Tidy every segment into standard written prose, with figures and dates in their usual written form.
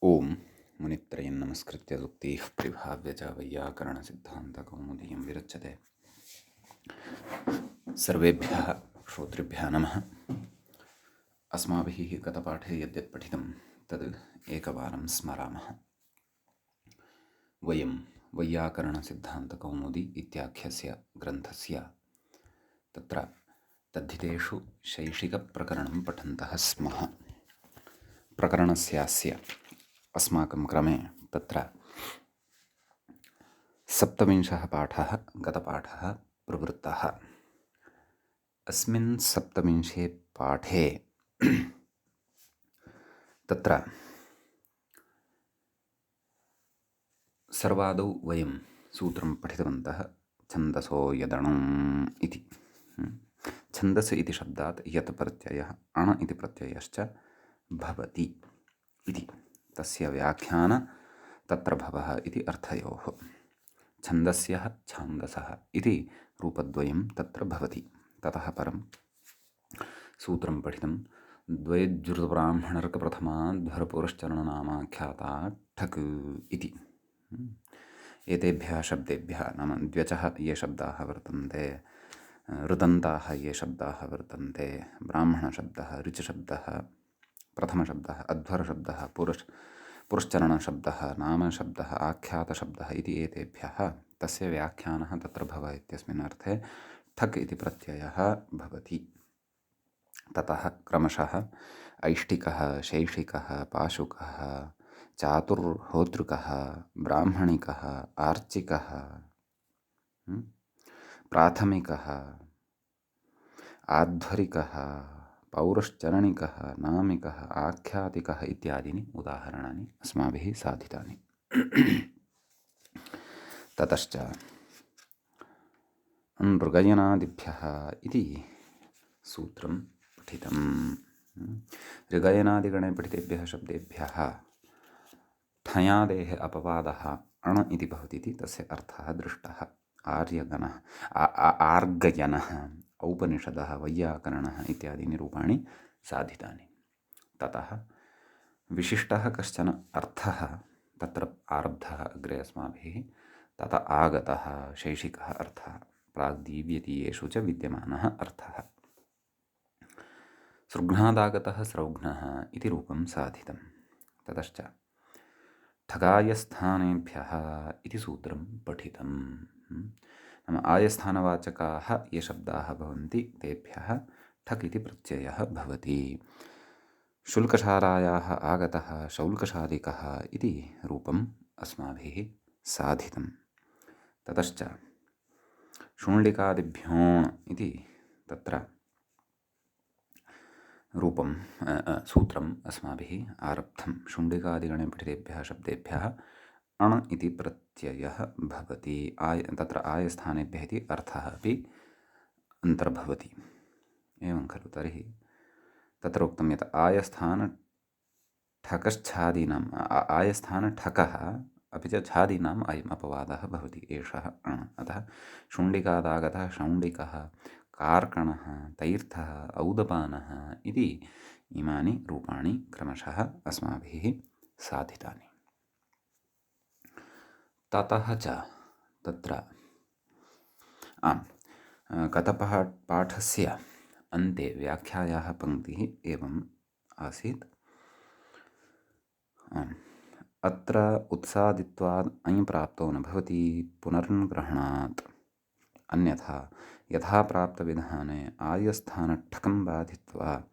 ओम मुनित्रयं नमस्कृत्य सूक्तिः परिभाव्य च वैयाकरणसिद्धान्तकौमुदीयं विरच्यते। सर्वेभ्यः श्रोतृभ्यः नमः। अस्माभिः गतपाठे यद्यत् पठितं तद् एकवारं स्मरामः। वयं वैयाकरणसिद्धान्तकौमुदी इत्याख्यस्य ग्रन्थस्य तत्र तद्धितेषु शैषिकप्रकरणं पठन्तः स्मः। प्रकरणस्यास्य अस्माकं क्रमे तत्र सप्तविंशः पाठः गतपाठः प्रवृत्तः। अस्मिन् सप्तविंशे पाठे तत्र सर्वादौ वयं सूत्रं पठितवन्तः छन्दसो यदणुम् इति। छन्दस् इति शब्दात् यत् प्रत्ययः अण इति प्रत्ययश्च भवति इति तस्य व्याख्यान तत्र भवः इति अर्थयोः। छन्दस्यः छान्दसः इति रूपद्वयं तत्र भवति। ततः परं सूत्रं पठितं द्वयज्जुर्ब्राह्मणर्कप्रथमाध्वरपुरश्चरणनामाख्याता ठक् इति। एतेभ्यः शब्देभ्यः नाम द्व्यचः ये शब्दाः वर्तन्ते, ऋतन्ताः ये शब्दाः वर्तन्ते, ब्राह्मणशब्दः, ऋचशब्दः, प्रथमशब्दः, अध्वरशब्दः, पुरश्चरणशब्दः, नामशब्दः, आख्यातशब्दः इति एतेभ्यः तस्य व्याख्यानः तत्र भव इत्यस्मिन् अर्थे ठक् इति प्रत्ययः भवति। ततः क्रमशः ऐष्टिकः, शैषिकः, पाशुकः, चातुर्होतृकः, ब्राह्मणिकः, आर्चिकः, प्राथमिकः, आध्वरिकः, पौरश्चरणिकः, नामिकः, आख्यातिकः इत्यादीनि उदाहरणानि अस्माभिः साधितानि। ततश्च ऋगयनादिभ्यः इति सूत्रं पठितम्। ऋगयनादिगणे पठितेभ्यः शब्देभ्यः ठयादेः अपवादः अण इति भवति इति तस्य अर्थः दृष्टः। आर्यगणः, आर्गयनः, औपनिषदः, वैयाकरणः इत्यादीनि रूपाणि साधितानि। ततः विशिष्टः कश्चन अर्थः तत्र आरब्धः अग्रे अस्माभिः। तत आगतः शैषिकः अर्थः, प्राग्दीव्यतीयेषु च विद्यमानः अर्थः। सृघ्नादागतः स्रौघ्नः इति रूपं साधितं। ततश्च ठगायस्थानेभ्यः इति सूत्रं पठितं। नाम आयस्थानवाचकाः ये शब्दाः भवन्ति तेभ्यः ठक् इति प्रत्ययः भवति। शुल्कशालायाः आगतः शौल्कशालिकः इति रूपम् अस्माभिः साधितं। ततश्च शुण्डिकादिभ्योण् इति तत्र रूपं सूत्रम् अस्माभिः आरब्धं। शुण्डिकादिगणे पठितेभ्यः शब्देभ्यः अण इति प्रत्ययः भवति। तत्र आयस्थानेभ्यः इति अर्थः अपि अन्तर्भवति। एवं खलु? तर्हि तत्र उक्तं यत् आयस्थानठकश्छादीनाम् आयस्थानठकः अपि च छादीनाम् अयम् अपवादः भवति, एषः अण। अतः शुण्डिकादागतः शौण्डिकः, कार्कणः, तैर्थः, औदपानः इति इमानि रूपाणि क्रमशः अस्माभिः साधितानि। ततः च तत्र गतपाठस्य अन्ते व्याख्यायाः पङ्क्तिः एवम् आसीत्। अत्र उत्सादित्वाद् अयि प्राप्तो न भवति पुनर्ग्रहणात्, अन्यथा यथा प्राप्तविधाने आयस्थानठकं बाधित्वा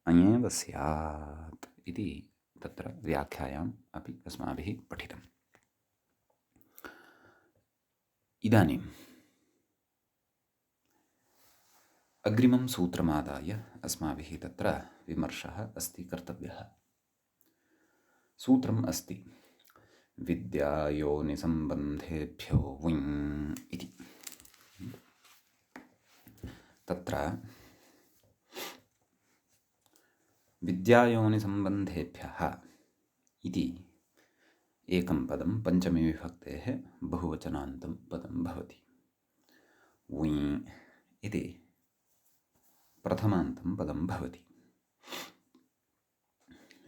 अयेव स्यात् इति तत्र व्याख्यायाम् अपि अस्माभिः पठितम्। इदानीम् अग्रिमं सूत्रमादाय अस्माभिः तत्र विमर्शः अस्ति कर्तव्यः। सूत्रम् अस्ति विद्यायोनिसम्बन्धेभ्यो विङ् इति। तत्र विद्यायोनिसम्बन्धेभ्यः इति एकं पदं पञ्चमी विभक्तेः बहुवचनान्तं पदं भवति। वि इति प्रथमान्तं पदं भवति।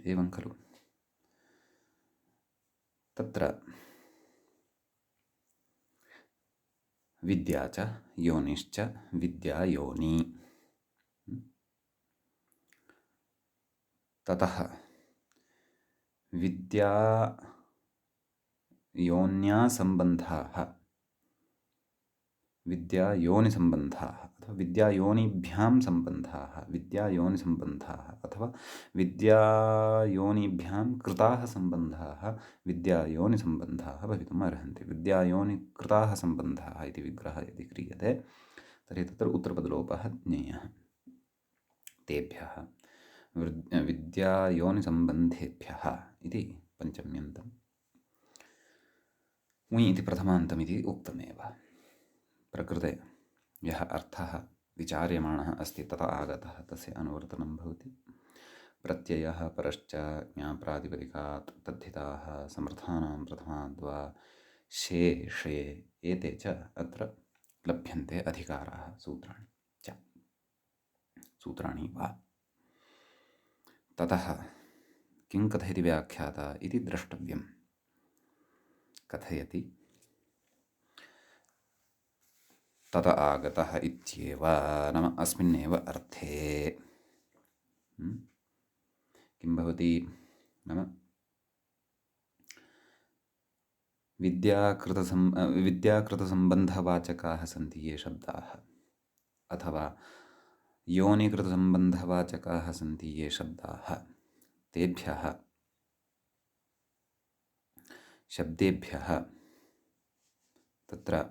एवं खलु? तत्र विद्या च योनिश्च विद्या योनि। ततः विद्या योन्या संबन्धाः, विद्या योनि संबन्धाः अथवा विद्या योनिभ्यां संबन्धाः, विद्या योनि संबन्धाः अथवा विद्या योनिभ्यां कृताः संबन्धाः विद्या योनि संबन्धाः भवितुम् अर्हन्ति। विद्या योनि कृताः संबन्धाः इति विग्रहः यदि क्रियते तर्हि तत्र उत्तरपदलोपः ज्ञेयः। तेभ्यः विद्या योनि संबन्धेभ्यः इति पञ्चम्यन्तम्। उञ् इति प्रथमान्तमिति उक्तमेव। प्रकृते यः अर्थः विचार्यमाणः अस्ति ततः आगतः तस्य अनुवर्तनं भवति। प्रत्ययः परश्च ज्ञाप्रातिपदिकात् तद्धिताः समर्थानां प्रथमाद्वा शेषे एते च अत्र लभ्यन्ते अधिकाराः सूत्राणि च सूत्राणि वा। ततः किं कथयति व्याख्याता इति द्रष्टव्यम्। कथयति तत आगतः इत्येव, नाम अस्मिन्नेव अर्थे। किं भवति नाम विद्याकृतसम्बन्धवाचकाः सन्ति ये शब्दाः, अथवा योनिकृतसम्बन्धवाचकाः सन्ति ये शब्दाः, तेभ्यः शब्देभ्यः तत्र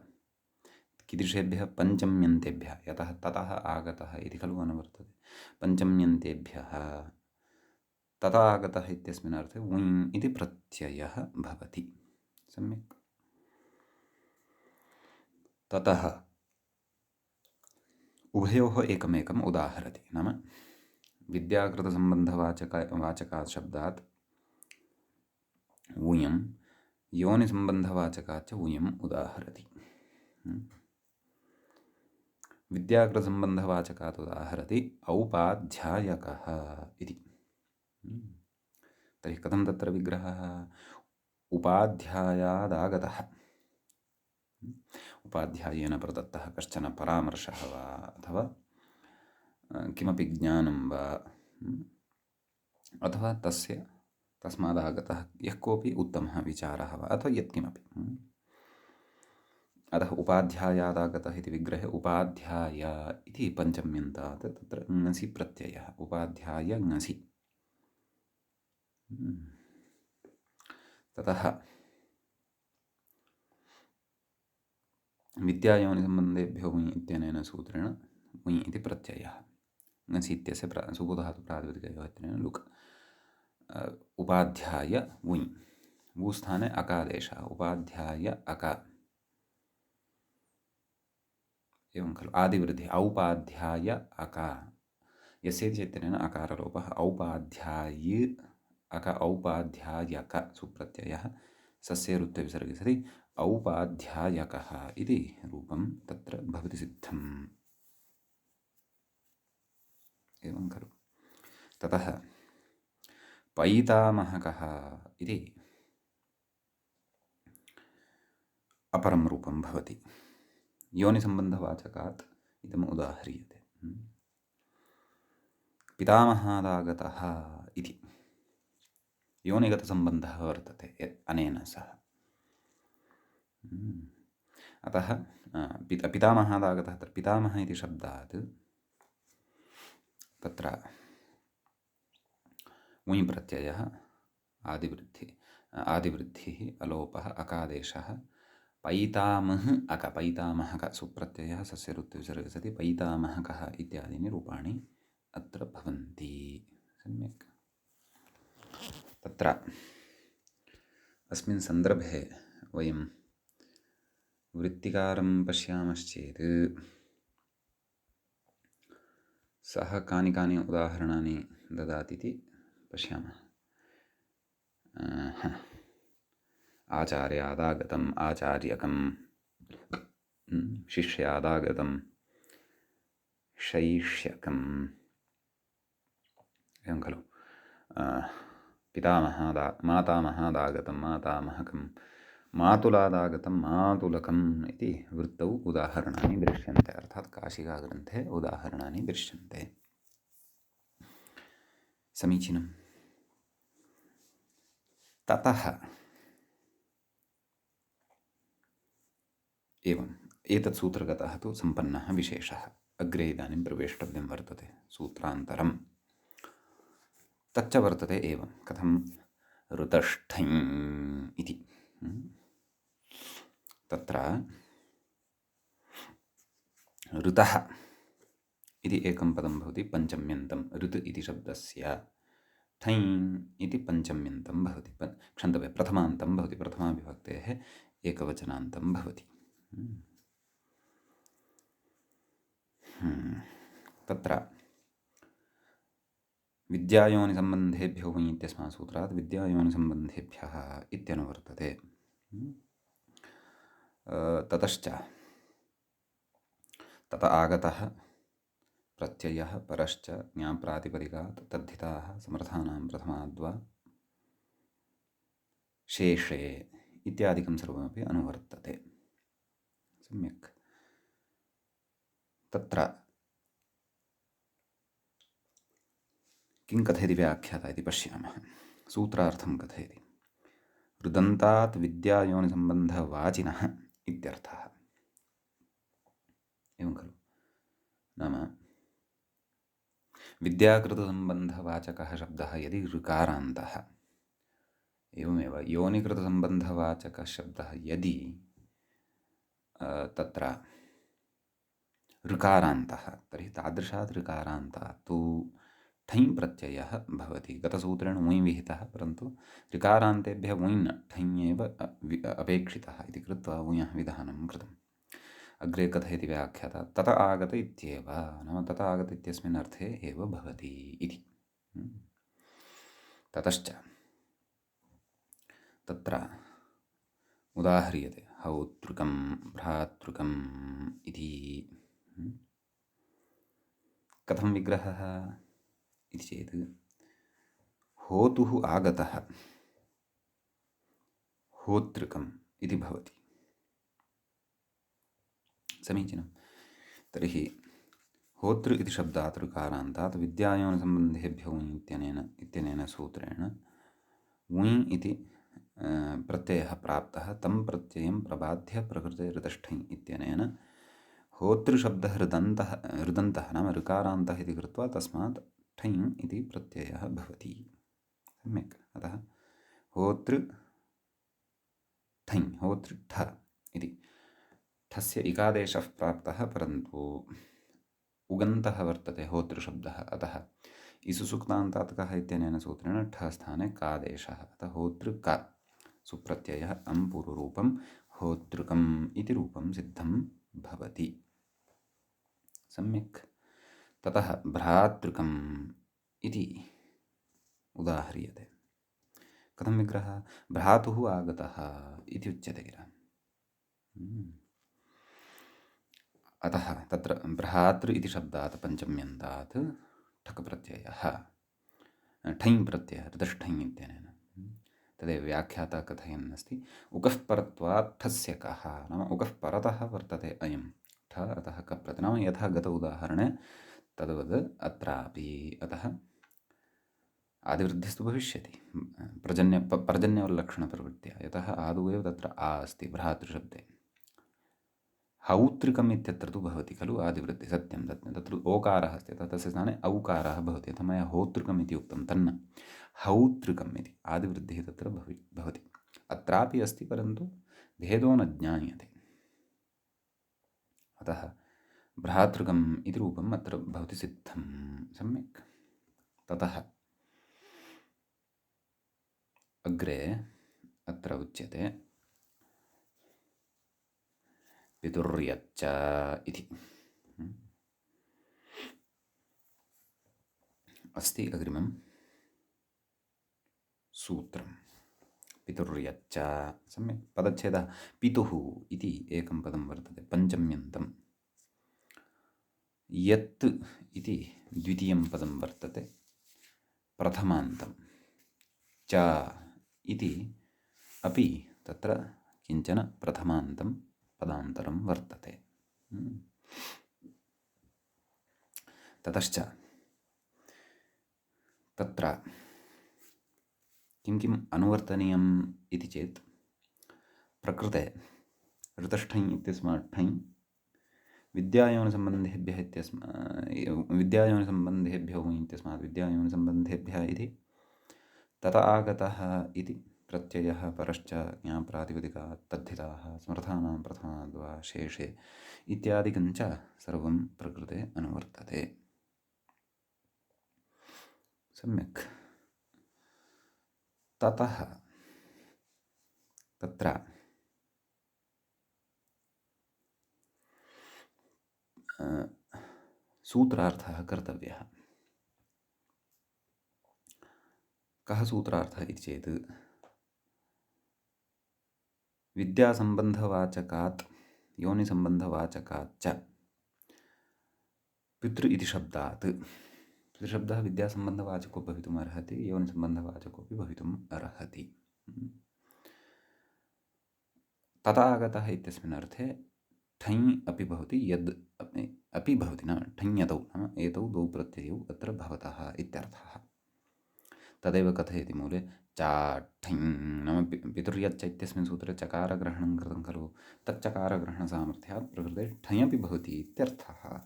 कीदृशेभ्यः पञ्चम्यन्तेभ्यः, यतः ततः आगतः इति खलु अनुवर्तते, पञ्चम्यन्तेभ्यः ततः आगतः इत्यस्मिन् अर्थे उञ् इति प्रत्ययः भवति। सम्यक्। ततः उभयोः एकमेकम् उदाहरति, नाम विद्याकृतसम्बन्धवाचकात् शब्दात् ऊयं, योनिसम्बन्धवाचकात् च ऊयम् उदाहरति। विद्याकृतसम्बन्धवाचकात् उदाहरति औपाध्यायकः इति। तर्हि कथं तत्र विग्रहः? उपाध्यायादागतः, उपाध्यायेन प्रदत्तः कश्चन परामर्शः वा अथवा किमपि ज्ञानं वा, अथवा तस्मादागतः यः कोऽपि उत्तमः विचारः वा अथवा यत्किमपि। अतः उपाध्यायादागतः इति विग्रहे उपाध्याय इति पञ्चम्यन्तात् तत्र ङसि प्रत्ययः, उपाध्याय ङसि। ततः विद्यायोनिसम्बन्धेभ्यो उञ् इत्यनेन सूत्रेण उञ् इति प्रत्ययः, ङसि इत्यस्य सुबोधातुप्रातिपदिकयोः इत्यनेन लुक्। उपाध्याय उञ्, ऊस्थाने अकादेशः, उपाध्याय अका, एवं खलु। आदिवृद्धिः औपाध्याय अका, यस्येति चैतन्येन अकारलोपः, औपाध्याय अक औपाध्यायक सुप्रत्ययः, सस्येरुत्तविसर्गे सति औपाध्यायकः इति रूपं तत्र भवति सिद्धम्। एवं खलु। ततः पैतामहकः इति अपरं रूपं भवति। योनिसम्बन्धवाचकात् इदम् उदाह्रियते। पितामहादागतः इति योनिगतसम्बन्धः वर्तते अनेन सह। अतः पितामहादागतः, तत्र पितामहः इति शब्दात् तत्र उञ् प्रत्ययः, आदिवृद्धिः, अलोपः, अकादेशः, पैतामह अक, पैतामहक सुप्रत्ययः, सस्यरुत्तविसर्गे सति पैतामहकः इत्यादीनि रूपाणि अत्र भवन्ति। सम्यक्। तत्र अस्मिन् सन्दर्भे वयं वृत्तिकारं पश्यामश्चेत् सः कानि कानि उदाहरणानि ददाति इति पश्यामः। आचार्यादागतम् आचार्यकं, शिष्यादागतं शैष्यकम्, एवं खलु। मातामहादागतं मातामहकं मातुलादागतं मातुलकम् इति वृत्तौ उदाहरणानि दृश्यन्ते। अर्थात् काशिकाग्रन्थे उदाहरणानि दृश्यन्ते। समीचीनम्। ततः एवम् एतत् सूत्रगतः तु सम्पन्नः विशेषः। अग्रे इदानीं प्रवेष्टव्यं वर्तते सूत्रान्तरम्। तच्च वर्तते एवं कथं ऋतष्ठञ् इति। तत्र ऋतः इति एकं पदं भवति पञ्चम्यन्तं। ऋत् इति शब्दस्य ठञ् इति पञ्चम्यन्तं भवति। क्षन्तव्यं प्रथमान्तं भवति। प्रथमाविभक्तेः एकवचनान्तं भवति। तत्र विद्यायोनिसम्बन्धेभ्यो वै इत्यस्मात् सूत्रात् विद्यायोनिसम्बन्धेभ्यः इत्यनुवर्तते। ततश्च तत आगतः प्रत्ययः परश्च ज्ञाप्रातिपदिकात् तद्धिताः समर्थानां प्रथमाद्वा शेषे इत्यादिकं सर्वमपि अनुवर्तते। सम्यक्। तत्र किं कथयति व्याख्याता इति पश्यामः। सूत्रार्थं कथयति। ऋदन्तात् विद्यायोनिसम्बन्धवाचिनः इत्यर्थः। एवं खलु। नाम विद्याकृतसम्बन्धवाचकः शब्दः यदि ऋकारान्तः, एवमेव योनिकृतसम्बन्धवाचकः शब्दः यदि तत्र ऋकारान्तः, तर्हि तादृशात् ऋकारान्तात् तु ठञ् प्रत्ययः भवति। गतसूत्रेण वुञ् विहितः, परन्तु ऋकारान्तेभ्यः वुञ् ठञ् एव अपेक्षितः इति कृत्वा वुञः विधानं कृतम्। अग्रे कथयति व्याख्याता तत आगत इत्येव, नाम तत आगत इत्यस्मिन् अर्थे एव भवति इति। ततश्च तत्र उदाह्रियते हौतृकं भ्रातृकम् इति। कथं विग्रहः इति चेत् होतुः आगतः होतृकम् इति भवति। समीचीनं। तर्हि होतृ इति शब्दात् ऋकारान्तात् विद्यायोनिसम्बन्धेभ्यो वुञ् इत्यनेन सूत्रेण वुञ् इति प्रत्ययः प्राप्तः। तं प्रत्ययं प्रबाध्य प्रकृते ऋतष्ठञ् इत्यनेन होतृशब्दः ऋदन्तः नाम ऋकारान्तः इति कृत्वा तस्मात् ठञ् इति प्रत्ययः भवति। सम्यक्। अतः होतृ ठञ् होतृठ इति ठस्य इकादेशः प्राप्तः, परन्तु उगन्तः वर्तते होतृशब्दः। अतः इसुसुक्तान्तात् कः इत्यनेन सूत्रेण ठ स्थाने कादेशः। अतः होतृक सुप्रत्ययः अं पूर्वरूपं होतृकम् इति रूपं सिद्धं भवति। सम्यक्। ततः भ्रातृकम् इति उदाह्रियते। कथं विग्रहः। भ्रातुः आगतः इति उच्यते किल। अतः तत्र भ्रातृ इति शब्दात् पञ्चम्यन्तात् ठक् प्रत्ययः ठञ् प्रत्ययः ऋतष्ठञ् इत्यनेन। तदेव व्याख्याता कथयन् अस्ति। उकः परत्वात् ठस्य कः, नाम उकः परतः वर्तते अयं ठ, अतः कः प्रत्ययः, नाम यथा गत उदाहरणे तद्वद् अत्रापि। अतः आदिवृद्धिस्तु भविष्यति पर्जन्यवल्लक्षणप्रवृत्त्या, यतः आदौ एव तत्र आ अस्ति भ्रातृशब्दे। हौतृकम् इत्यत्र तु भवति खलु आदिवृत्तिः। सत्यं सत्यं। तत्र ओकारः अस्ति, तस्य स्थाने औकारः भवति। यथा मया होतृकम् इति उक्तं तन्न हौतृकम् इति आदिवृद्धिः तत्र भवति। अत्रापि अस्ति, परन्तु भेदो न ज्ञायते। अतः भ्रातृकम् इति रूपम् अत्र भवति सिद्धं। सम्यक्। ततः अग्रे अत्र उच्यते पितुर्यच्च इति अस्ति अग्रिमं सूत्रं पितुर्यच्च। सम्यक्। पदच्छेदः पितुः इति एकं पदं वर्तते पञ्चम्यन्तं। यत् इति द्वितीयं पदं वर्तते प्रथमान्तं। च इति अपि तत्र किञ्चन प्रथमान्तं पदान्तरं वर्तते। ततश्च तत्र किं किम् अनुवर्तनीयम् इति चेत् प्रकृते ऋतष्ठञ् इत्यस्मात् ठञ् विद्यायोनिसम्बन्धेभ्यो इत्यस्मात् विद्यायोनिसम्बन्धेभ्यः इति तत आगतः इति प्रत्ययः परश्च ज्ञाप्रातिपदिकात् तद्धिताः समर्थानां प्रथमाद्वा शेषे इत्यादिकञ्च सर्वं प्रकृते अनुवर्तते। सम्यक्। ततः तत्र सूत्रार्थः कर्तव्यः। कः सूत्रार्थः इति चेत् विद्यासम्बन्धवाचकात् योनिसम्बन्धवाचकात् च पितृ इति शब्दात् पितृशब्दः विद्यासम्बन्धवाचको भवितुम् अर्हति, योनिसम्बन्धवाचकोऽपि भवितुम् अर्हति। तथा आगतः इत्यस्मिन् अर्थे ठञ् अपि भवति, यद् अपि भवति, न ठञ्यतौ नाम एतौ द्वौ प्रत्ययौ अत्र भवतः इत्यर्थः। तदेव कथयति मूले चाठञ् नाम पितुर्यच्च इत्यस्मिन् सूत्रे चकारग्रहणं कृतं खलु, तच्चकारग्रहणसामर्थ्यात् प्रकृते ठञ् अपि भवति इत्यर्थः।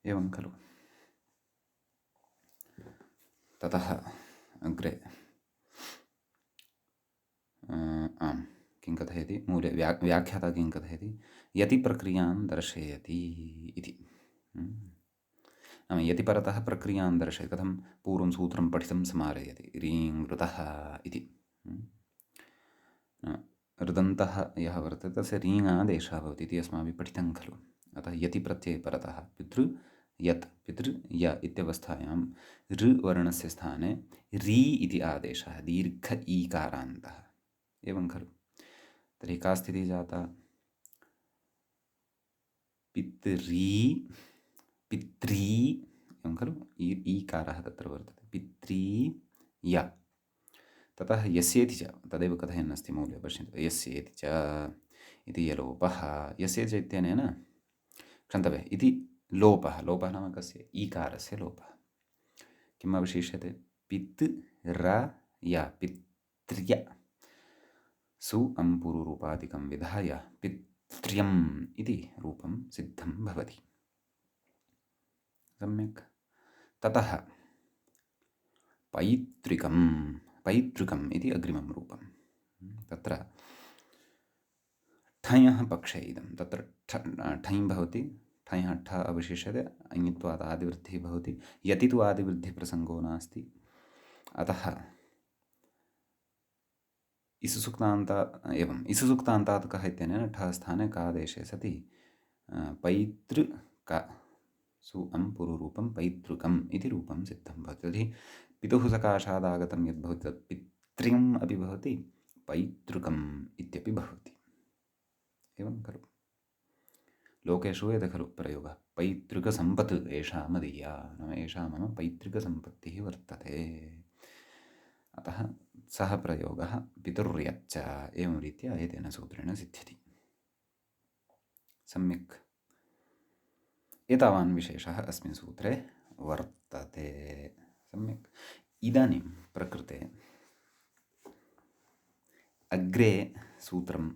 एवं खलु। ततः अग्रे किं कथयति मूले व्याख्याता किं कथयति, यति प्रक्रियां दर्शयति इति। नाम यति परतः प्रक्रियां दर्शयति, कथं पूर्वं सूत्रं पठितं स्मारयति, रीङ् ऋतः इति। ऋदन्तः यः वर्तते तस्य रीङ् आदेशः भवति इति अस्माभिः पठितं खलु। अतः यति प्रत्यये परतः पितृ यत् पितृ य इत्यवस्थायां ऋ वर्णस्य स्थाने री इति आदेशः दीर्घ ईकारान्तः। एवं खलु। तर्हि का स्थितिः जाता, पितृ पित्री एवं खलु, ईकारः तत्र वर्तते, पित्री य। ततः यस्येति च तदेव कथयन् अस्ति मौल्ये, पश्यन्तु, यस्येति च इति यलोपः, यस्येति च इत्यनेन क्षन्तव्यः इति लोपः, लोपः नाम कस्य, ईकारस्य लोपः। किम् अवशिष्यते, पित् र य पित्र्य सु अम्पुरुरूपादिकं विधाय पित्र्यम् इति रूपं सिद्धं भवति। सम्यक्। ततः पैतृकम् इति अग्रिमं रूपं। तत्र ठञः पक्षे इदं, तत्र ठञ् भवति, ठञः ठ अवशिष्यते, अञ्त्वात् आदिवृद्धिः भवति, यति तु आदिवृद्धिप्रसङ्गो नास्ति। अतः इसुसुक्तान्तात् कः इत्यनेन ठ स्थाने कादेशे सति पैतृक सु अम्पुरुरूपं पैतृकम् इति रूपं सिद्धं भवति। तर्हि पितुः सकाशादागतं यद् भवति तत् पित्र्यम् अपि भवति, पैतृकम् इत्यपि भवति। एवं खलु। लोके श्रूयते खलु प्रयोगः, पैतृकसम्पत् एषा मदीया, नाम एषा मम पैतृकसम्पत्तिः वर्तते। अतः सः प्रयोगः पितुर्यच्च एवं रीत्या एतेन सूत्रेण सिद्ध्यति। सम्यक्। एतावान् विशेषः अस्मिन् सूत्रे वर्तते। सम्यक्। इदानीं प्रकृते अग्रे सूत्रं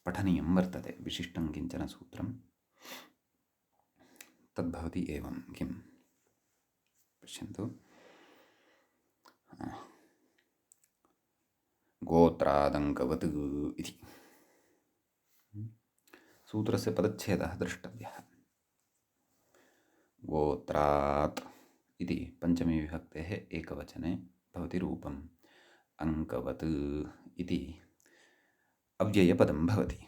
पठनीयं वर्तते, विशिष्टं किञ्चन सूत्रं। तद्भवति एवं, किं पश्यन्तु, गोत्रादङ्कवत् इति सूत्रस्य पदच्छेदः द्रष्टव्यः। गोत्रात् इति पञ्चमी विभक्तेः एकवचने भवति रूपम्, अङ्कवत् इति अव्ययपदं भवति,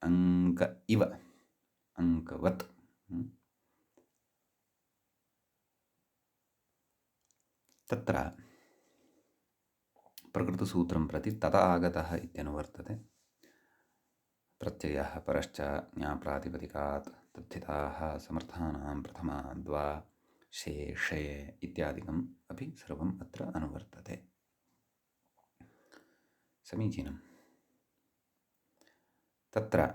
अङ्क इव अङ्कवत्। तत्र प्रकृतसूत्रं प्रति तत आगतः इत्यनुवर्तते। प्रत्ययः परश्च ज्ञाप्रातिपदिकात् तद्धिताः समर्थानां प्रथमाद्वा शेषे इत्यादिकम् अपि सर्वम् अत्र अनुवर्तते। समीचीनं। तत्र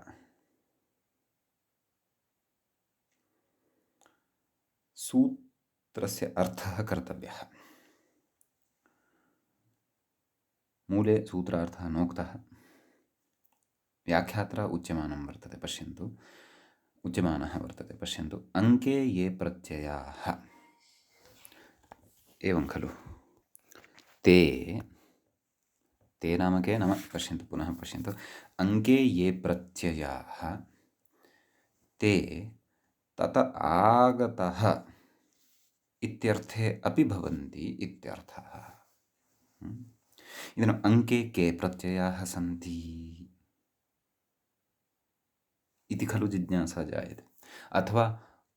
सूत्रस्य अर्थः कर्तव्यः। मूले सूत्रार्थः नोक्तः, व्याख्यात्रा उच्यमानः वर्तते। पश्यन्तु, अङ्के ये प्रत्ययाः, एवं खलु, ते नाम के नाम, पश्यन्तु पुनः पश्यन्तु, अङ्के ये प्रत्ययाः ते तत आगतः इत्यर्थे अपि भवन्ति इत्यर्थः। इदानीम् अङ्के के प्रत्ययाः सन्ति इति खलु जिज्ञासा जायते, अथवा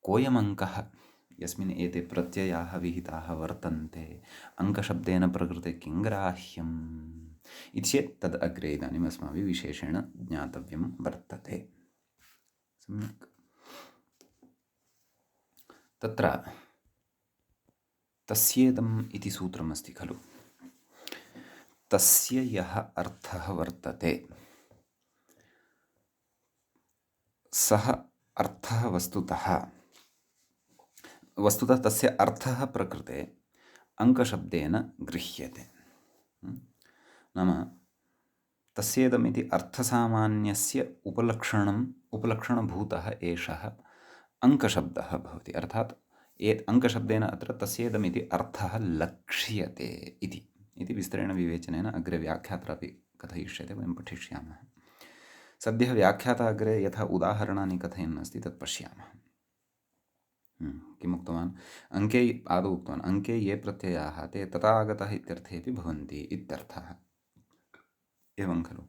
कोऽयम् अङ्कः यस्मिन् एते प्रत्ययाः विहिताः वर्तन्ते, अङ्कशब्देन प्रकृते किं ग्राह्यम् इति चेत् तद् अग्रे इदानीम् अस्माभिः विशेषेण ज्ञातव्यं वर्तते। सम्यक्। तत्र तस्येदम् इति सूत्रमस्ति खलु, तस्य यः अर्थः वर्तते सः अर्थः वस्तुतः तस्य अर्थः प्रकृते अङ्कशब्देन गृह्यते। नाम तस्येदमिति अर्थसामान्यस्य उपलक्षणभूतः एषः अङ्कशब्दः भवति। अर्थात् अङ्कशब्देन अत्र तस्येदमिति अर्थः लक्ष्यते इति विस्तरेण विवेचनेन अग्रे व्याख्यात्रापि कथयिष्यते, वयं पठिष्यामः। सद्यः व्याख्याता अग्रे यथा उदाहरणानि कथयन् अस्ति तत् पश्यामः। किम् उक्तवान्? अङ्के आदौ उक्तवान्, अङ्के ये प्रत्ययाः ते तथा आगतः इत्यर्थेऽपि भवन्ति इत्यर्थः, एवं खलु।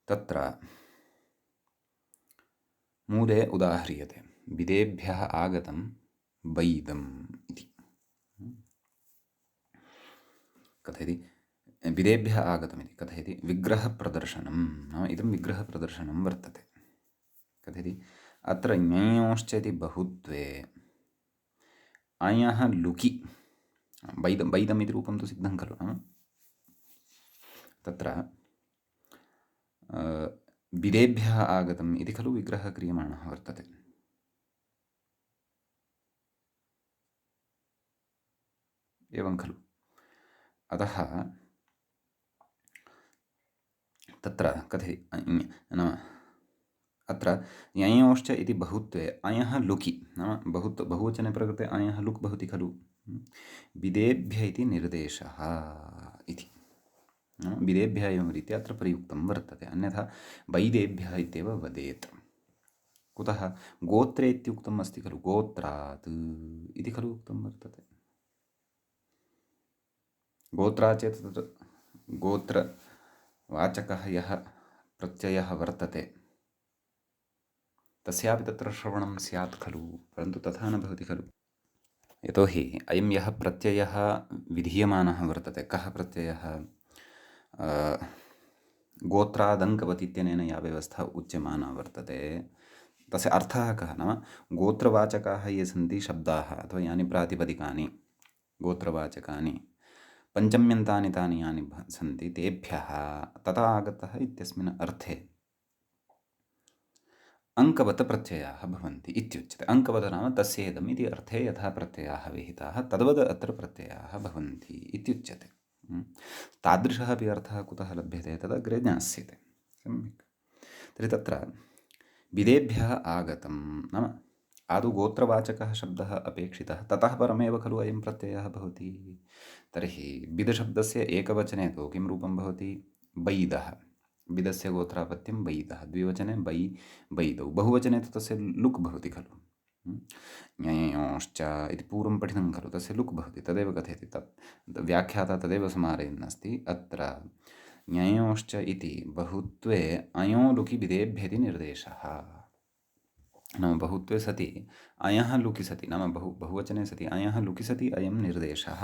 तत्र मूले उदाह्रियते, विदेभ्यः आगतं वैदम् इति कथयति। विदेभ्यः आगतमिति कथयति विग्रहप्रदर्शनं, नाम इदं विग्रहप्रदर्शनं वर्तते। कथयति अत्र ञयोश्च इति बहुत्वे अयः लुकि वैदम् इति रूपं तु सिद्धं खलु। तत्र विदेभ्यः आगतम् इति खलु विग्रहः क्रियमाणः वर्तते। एवं खलु। अतः तत्र कथयति नाम अत्र ञयोश्च इति बहुत्वे अयः लुकि, नाम बहुवचने प्रकृते अयः लुक् भवति खलु। विदेभ्यः इति निर्देशः इति, नाम विदेभ्यः एवं रीत्या अत्र प्रयुक्तं वर्तते, अन्यथा वैदेभ्यः इत्येव वदेत्। कुतः? गोत्रे इत्युक्तम् अस्ति खलु, गोत्रात् इति खलु उक्तं वर्तते। गोत्रात् चेत् तत्र गोत्रवाचकः यः प्रत्ययः वर्तते तस्यापि तत्र श्रवणं स्यात् खलु, परन्तु तथा न भवति खलु। यतोहि अयं यः प्रत्ययः विधीयमानः वर्तते, कः प्रत्ययः? गोत्रादङ्कवत् इत्यनेन या व्यवस्था उच्यमाना वर्तते तस्य अर्थः कः? नाम गोत्रवाचकाः ये सन्ति शब्दाः अथवा यानि प्रातिपदिकानि गोत्रवाचकानि पञ्चम्यन्तानि तानि यानि सन्ति तेभ्यः तथा आगतः इत्यस्मिन् अर्थे अङ्कवत् प्रत्ययाः भवन्ति इत्युच्यते। अङ्कवत् नाम तस्येदम् इति अर्थे यथा प्रत्ययाः विहिताः तद्वद् अत्र प्रत्ययाः भवन्ति इत्युच्यते। तादृशः अपि अर्थः कुतः लभ्यते तदग्रे ज्ञास्यते। सम्यक्। तर्हि तत्र विदेभ्यः आगतं नाम आदौ गोत्रवाचकः शब्दः अपेक्षितः, ततः परमेव खलु अयं प्रत्ययः भवति। तर्हि विदशब्दस्य एकवचने तु किं रूपं भवति? वैदः। विदस्य गोत्रापत्यं वैदः, द्विवचने वैदौ, बहुवचने तु तस्य लुक् भवति खलु। ञयोश्च इति पूर्वं पठितं खलु, तस्य लुक् भवति, तदेव कथयति। तत् व्याख्याता तदेव स्मारयन् अस्ति। अत्र ञयोश्च इति बहुत्वे अयो लुकि विदेभ्यः इति निर्देशः। नाम बहुत्वे सति अयः लुकि सति, नाम बहुवचने सति अयः लुकि सति अयं निर्देशः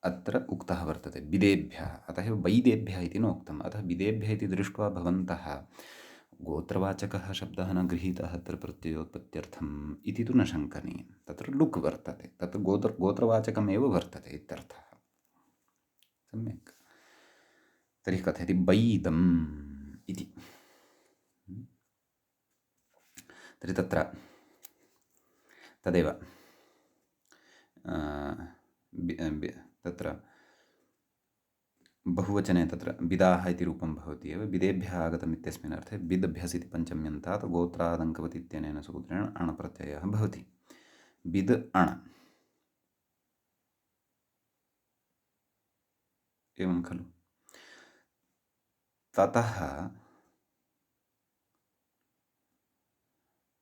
अत्र उक्तः वर्तते विदेभ्यः। अतः एव वैदेभ्यः इति नोक्तम्। अतः विदेभ्यः इति दृष्ट्वा भवन्तः गोत्रवाचकः शब्दः न गृहीतः अत्र प्रत्ययोत्पत्त्यर्थम् इति तु न शङ्कनीयं। तत्र लुक् वर्तते, तत्र गोत्रवाचकमेव वर्तते इत्यर्थः। सम्यक्। तर्हि कथयति बैदम् इति। तर्हि तत्र तदेव तत्र बहुवचने तत्र बिदाः इति रूपं भवति एव। बिदेभ्यः आगतम् इत्यस्मिन् अर्थे बिद्भ्यस् इति पञ्चम्यन्तात् गोत्रादङ्कवत् इत्यनेन सूत्रेण अणप्रत्ययः भवति। बिद् अण एवं खलु। ततः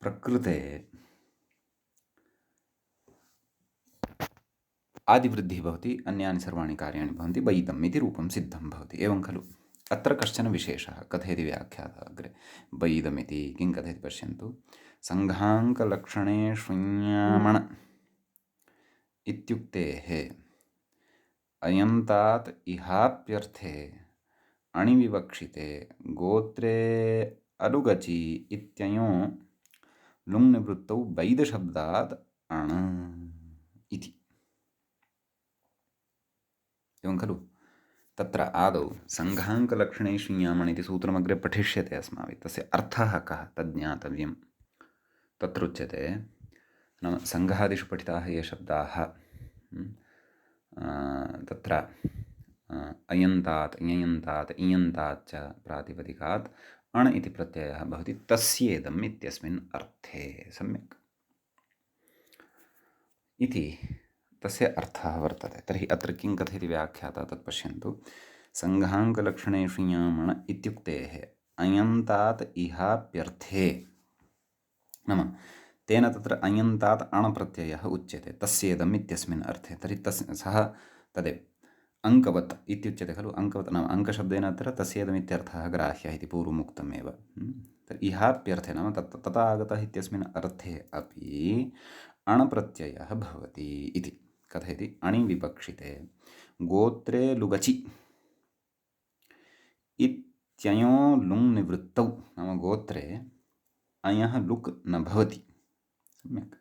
प्रकृते आदिवृद्धिः भवति, अन्यानि सर्वाणि कार्याणि भवन्ति, बैदम् इति रूपं सिद्धं भवति। एवं खलु। अत्र कश्चन विशेषः कथयति व्याख्यातः अग्रे। बैदमिति किं कथयति पश्यन्तु। सङ्घाङ्कलक्षणे शृञ्यामण इत्युक्तेः अयन्तात् इहाप्यर्थे अणिविवक्षिते गोत्रे अलुगचि इत्ययो लुङ्निवृत्तौ बैदशब्दात् अण इति। एवं खलु। तत्र आदौ सङ्घाङ्कलक्षणे शृञ्यामण इति सूत्रमग्रे पठिष्यते अस्माभिः। तस्य अर्थः कः तद् ज्ञातव्यं। तत्र उच्यते नाम सङ्घादिषु पठिताः ये शब्दाः तत्र अयन्तात् इयन्तात् इयन्तात् च प्रातिपदिकात् अण् इति प्रत्ययः भवति तस्येदम् इत्यस्मिन् अर्थे। सम्यक् इति तस्य अर्थः वर्तते। तर्हि अत्र किं कथयति व्याख्याता तत् पश्यन्तु। सङ्घाङ्कलक्षणे शृञ्यामण इत्युक्तेः अयन्तात् इहाप्यर्थे नाम तेन तत्र अयन्तात् अणप्रत्ययः उच्यते तस्येदम् इत्यस्मिन् अर्थे। तर्हि सः तदेव अङ्कवत् इत्युच्यते खलु। अङ्कवत् नाम अङ्कशब्देन अत्र तस्येदमित्यर्थः ग्राह्यः इति पूर्वमुक्तमेव। तर्हि इहाप्यर्थे नाम तथा आगतः इत्यस्मिन् अर्थे अपि अणप्रत्ययः भवति इति कथयति। अणिविवक्षिते गोत्रे लुगचि इत्ययो लुङ् निवृत्तौ नाम गोत्रे अयः लुक् न भवति। सम्यक्।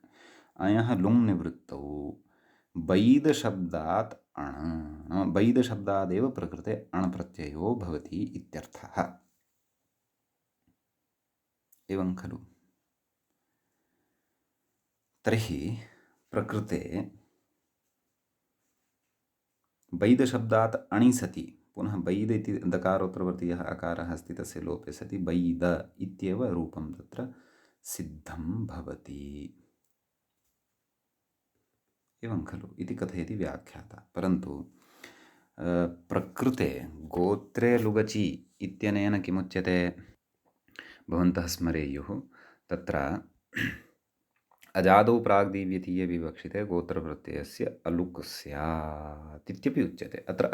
अयः लुङ् निवृत्तौ बैदशब्दात् अण नाम बैदशब्दादेव प्रकृते अणप्रत्ययो भवति इत्यर्थः। एवं खलु। तर्हि प्रकृते बैदशब्दात् अणि सति पुनः बैद इति दकारोत्तरवर्ती यः अकारः अस्ति तस्य लोपे सति बैद इत्येव रूपं तत्र सिद्धं भवति। एवं खलु इति कथयति व्याख्याता। परन्तु प्रकृते गोत्रे लुगचि इत्यनेन किमुच्यते भवन्तः स्मरेयुः। तत्र अजादौ प्राग्दीव्यतीये विवक्षिते गोत्रप्रत्ययस्य अलुक् स्यात् इत्यपि उच्यते। अत्र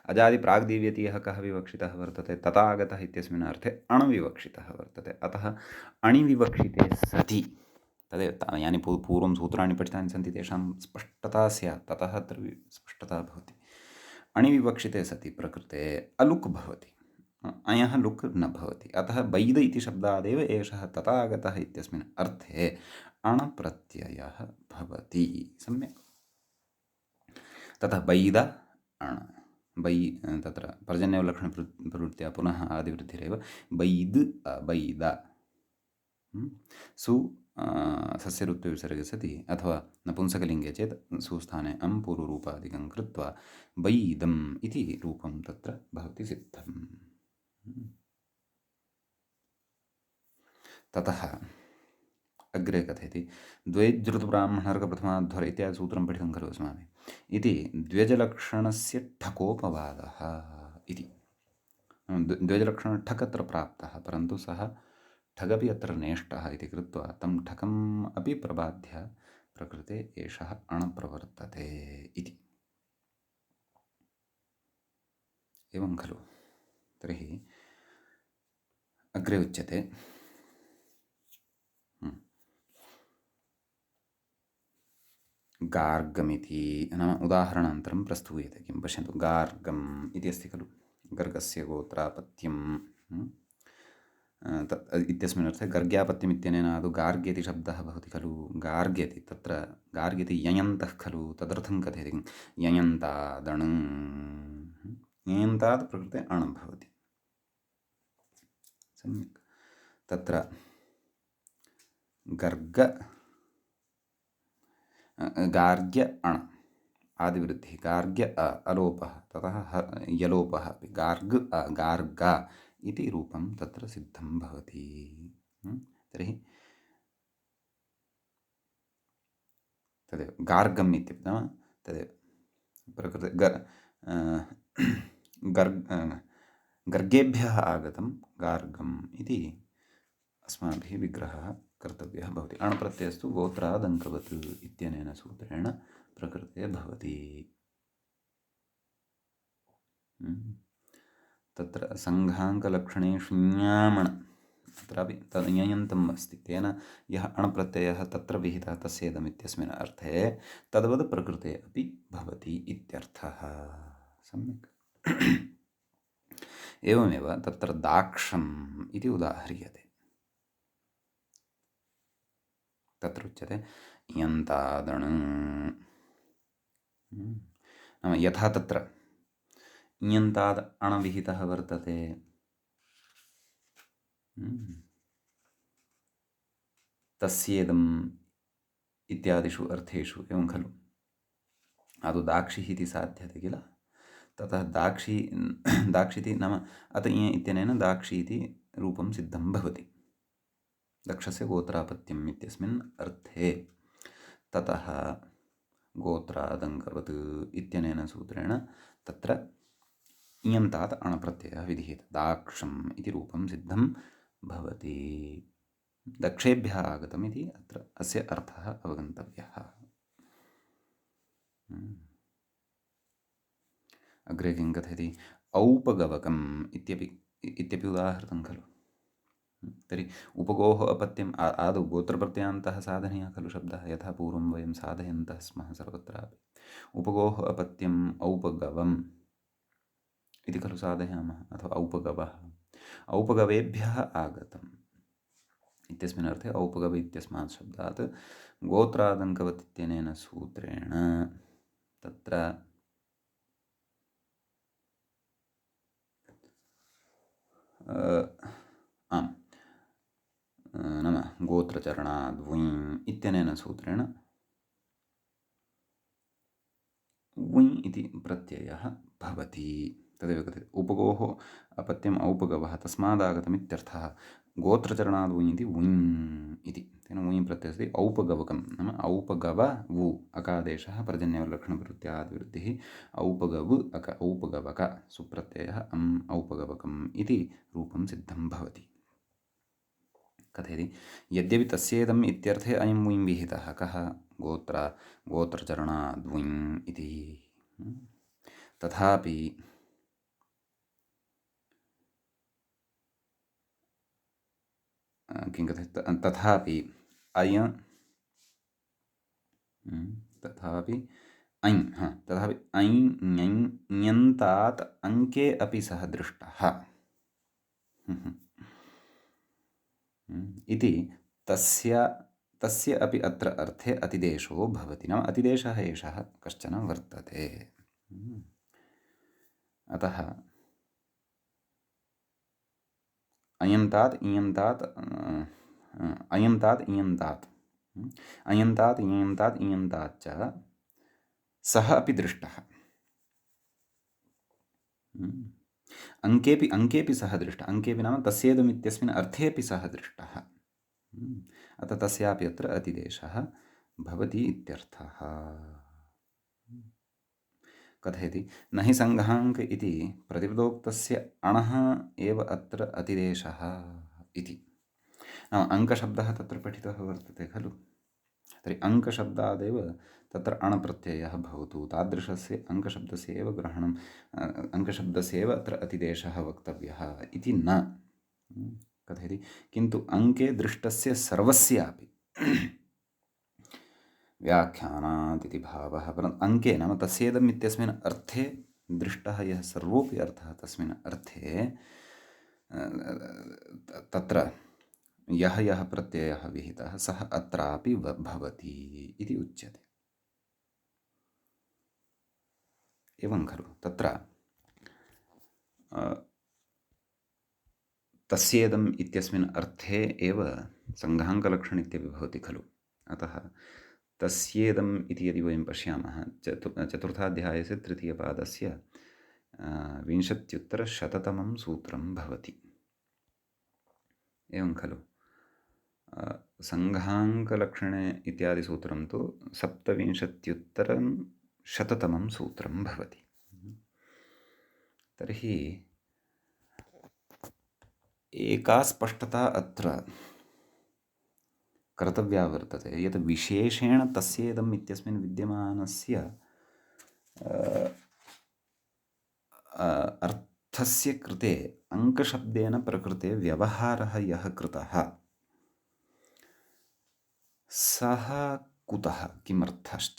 अजादिप्राग्दीव्यतीयः कः विवक्षितः वर्तते तथा आगतः इत्यस्मिन् अर्थे अणविवक्षितः वर्तते। अतः अणिविवक्षिते सति तदेव यानि पूर्वं सूत्राणि पठितानि सन्ति तेषां स्पष्टता स्यात्। ततः अत्र स्पष्टता भवति। अणिविवक्षिते सति प्रकृते अलुक् भवति, अयः लुक् न भवति। अतः बैद इति शब्दादेव एषः तथा आगतः इत्यस्मिन् अर्थे अणप्रत्ययः भवति। सम्यक्। ततः बैद अण तत्र पर्जन्यवलक्षणप्रवृत्त्या पुनः आदिवृद्धिरेव बैद् बैद सु सस्यऋत्वविसर्गे सति अथवा नपुंसकलिङ्गे चेत् सुस्थाने अं पूर्वरूपादिकं कृत्वा बैदम् इति रूपं तत्र भवति सिद्धम्। ततः अग्रे कथयति द्वैज्रुतब्राह्मणर्कप्रथमाध्वर इत्यादि सूत्रं पठितं खलु अस्माभिः। इति द्व्यजलक्षणस्य ठकोपवादः इति। द्व्यजलक्षणं ठक् अत्र प्राप्तः परन्तु सः ठगपि अत्र नेष्टः इति कृत्वा तं ठकम् अपि प्रबाध्य प्रकृते एषः अणप्रवर्तते इति। एवं खलु। तर्हि अग्रे उच्यते गार्गमिति नाम उदाहरणान्तरं प्रस्तूयते। किं पश्यन्तु। गार्गम् इति अस्ति खलु। गर्गस्य गोत्रापत्यं इत्यस्मिन् अर्थे गर्ग्यापत्यम् इत्यनेन आदौ गार्ग्यति शब्दः भवति खलु। गार्ग्यति, तत्र गार्ग्यति ययन्तः खलु, तदर्थं कथयति ययन्तादण्। ययन्तात् प्रकृते अण् भवति। सम्यक्। तत्र गर्ग गार्ग्य अण् आदिवृद्धिः, गार्ग्य अलोपः, ततः यलोपः अपि, गार्ग गार्गा इति रूपं तत्र सिद्धं भवति। तर्हि तदेव गार्गम् इत्युक्ते नाम तदेव प्रकृते गर्गेभ्यः आगतं गार्गम् इति अस्माभिः विग्रहः कर्तव्यः भवति। अण् प्रत्ययस्तु गोत्रादङ्कवत् इत्यनेन सूत्रेण प्रकृते भवति। तत्र सङ्घाङ्कलक्षणे ष्ञामण् अत्रापि तद् ययन्तम् अस्ति, तेन यः अण् प्रत्ययः तत्र विहितः तस्येदम् इत्यस्मिन् अर्थे तद्वद् प्रकृते अपि भवति इत्यर्थः। सम्यक्। एवमेव तत्र दाक्षम् इति उदाह्रियते। तत्र उच्यते इयन्तादण्। नाम यथा तत्र इयन्ताद् अण् विहितः वर्तते, तस्येदम् इत्यादिषु अर्थेषु एवं खलु। आदौ दाक्षिः इति साध्यते किल, ततः दाक्षिति नाम अत इय इत्यनेन दाक्षि इति रूपं सिद्धं भवति दक्षस्य गोत्रापत्यम् इत्यस्मिन् अर्थे। ततः गोत्रादङ्कवत् इत्यनेन सूत्रेण तत्र इयन्तात् अण् प्रत्ययः विधीयते, दाक्षम् इति रूपं सिद्धं भवति। दक्षेभ्यः आगतम् इति अत्र अस्य अर्थः अवगन्तव्यः। अग्रे किं कथयति, औपगवकम् इत्यपि उदाहृतं खलु। तर्हि उपगोः अपत्यम् आदौ गोत्रप्रत्ययान्तः साधनीयः खलु शब्दः, यथा पूर्वं वयं साधयन्तः स्मः सर्वत्रापि। उपगोः अपत्यम् औपगवम् इति खलु साधयामः, अथवा औपगवः। औपगवेभ्यः आगतम् इत्यस्मिन् अर्थे औपगव इत्यस्मात् शब्दात् गोत्रादङ्कवत् इत्यनेन सूत्रेण तत्र नाम गोत्रचरणाद् वुञ् इत्यनेन सूत्रेण वुञ् इति प्रत्ययः भवति। तदेव कथयति उपगोः अपत्यम् औपगवः तस्मादागतम् इत्यर्थः। गोत्रचरणाद् वुञ् इति वुञ् इति, तेन वुञ् प्रत्ययस्ति औपगवकं नाम औपगव वु अकादेशः पर्जन्यवलक्षणप्रत्ययादिवृद्धिः औपगव औपगवक सुप्रत्ययः औपगवकम् इति रूपं सिद्धं भवति। कथयति यद्यपि तस्येदम् इत्यर्थे अयं वुञ् विहितः, कः गोत्रचरणाद् वुञ् इति, तथापि किं कथयति, तथापि तथापि ऐ ञन्तात् अङ्के अपि सः दृष्टः इति तस्य अपि अत्र अर्थे अतिदेशो भवति। नाम अतिदेशः एषः कश्चन वर्तते। अतः अयन्तात् इयन्तात् अयन्तात् इयन्तात् अयन्तात् इयन्तात् इयन्तात् च सः अपि दृष्टः। अङ्केपि सः दृष्टः, अङ्केपि नाम तस्येदम् इत्यस्मिन् अर्थेपि सः दृष्टः। अतः तस्यापि अत्र अतिदेशः भवति इत्यर्थः। कथयति न हि सङ्घाङ्क इति प्रतिपदोक्तस्य अणः एव अत्र अतिदेशः इति। नाम अङ्कशब्दः तत्र पठितः वर्तते खलु, तर्हि अङ्कशब्दादेव तत्र अण् प्रत्ययः भवतु, तादृशस्य अङ्कशब्दस्य एव ग्रहणम्, अङ्कशब्दस्य एव अत्र अतिदेशः वक्तव्यः इति न। कथयति किन्तु अङ्के दृष्टस्य सर्वस्यापि व्याख्यानात् इति भावः, परन्तु अङ्के नाम तस्येदम् इत्यस्मिन् अर्थे दृष्टः यः सर्वोऽपि अर्थः तस्मिन् अर्थे तत्र यः यः प्रत्ययः विहितः सः अत्रापि भवति इति उच्यते। एवं खलु तत्र तस्येदम् इत्यस्मिन् अर्थे एव सङ्घाङ्कलक्षण इत्यपि भवति खलु। अतः तस्येदम् इति यदि वयं पश्यामः चतुर्थाध्यायस्य तृतीयपादस्य 20-तमं सूत्रं भवति। एवं खलु सङ्घाङ्कलक्षणे इत्यादिसूत्रं तु 27-तमं सूत्रं भवति। तर्हि एका स्पष्टता अत्र कर्तव्या वर्तते यत् विशेषेण तस्येदम् इत्यस्मिन् विद्यमानस्य अर्थस्य कृते अङ्कशब्देन प्रकृते व्यवहारः यः कृतः सः कुतः किमर्थश्च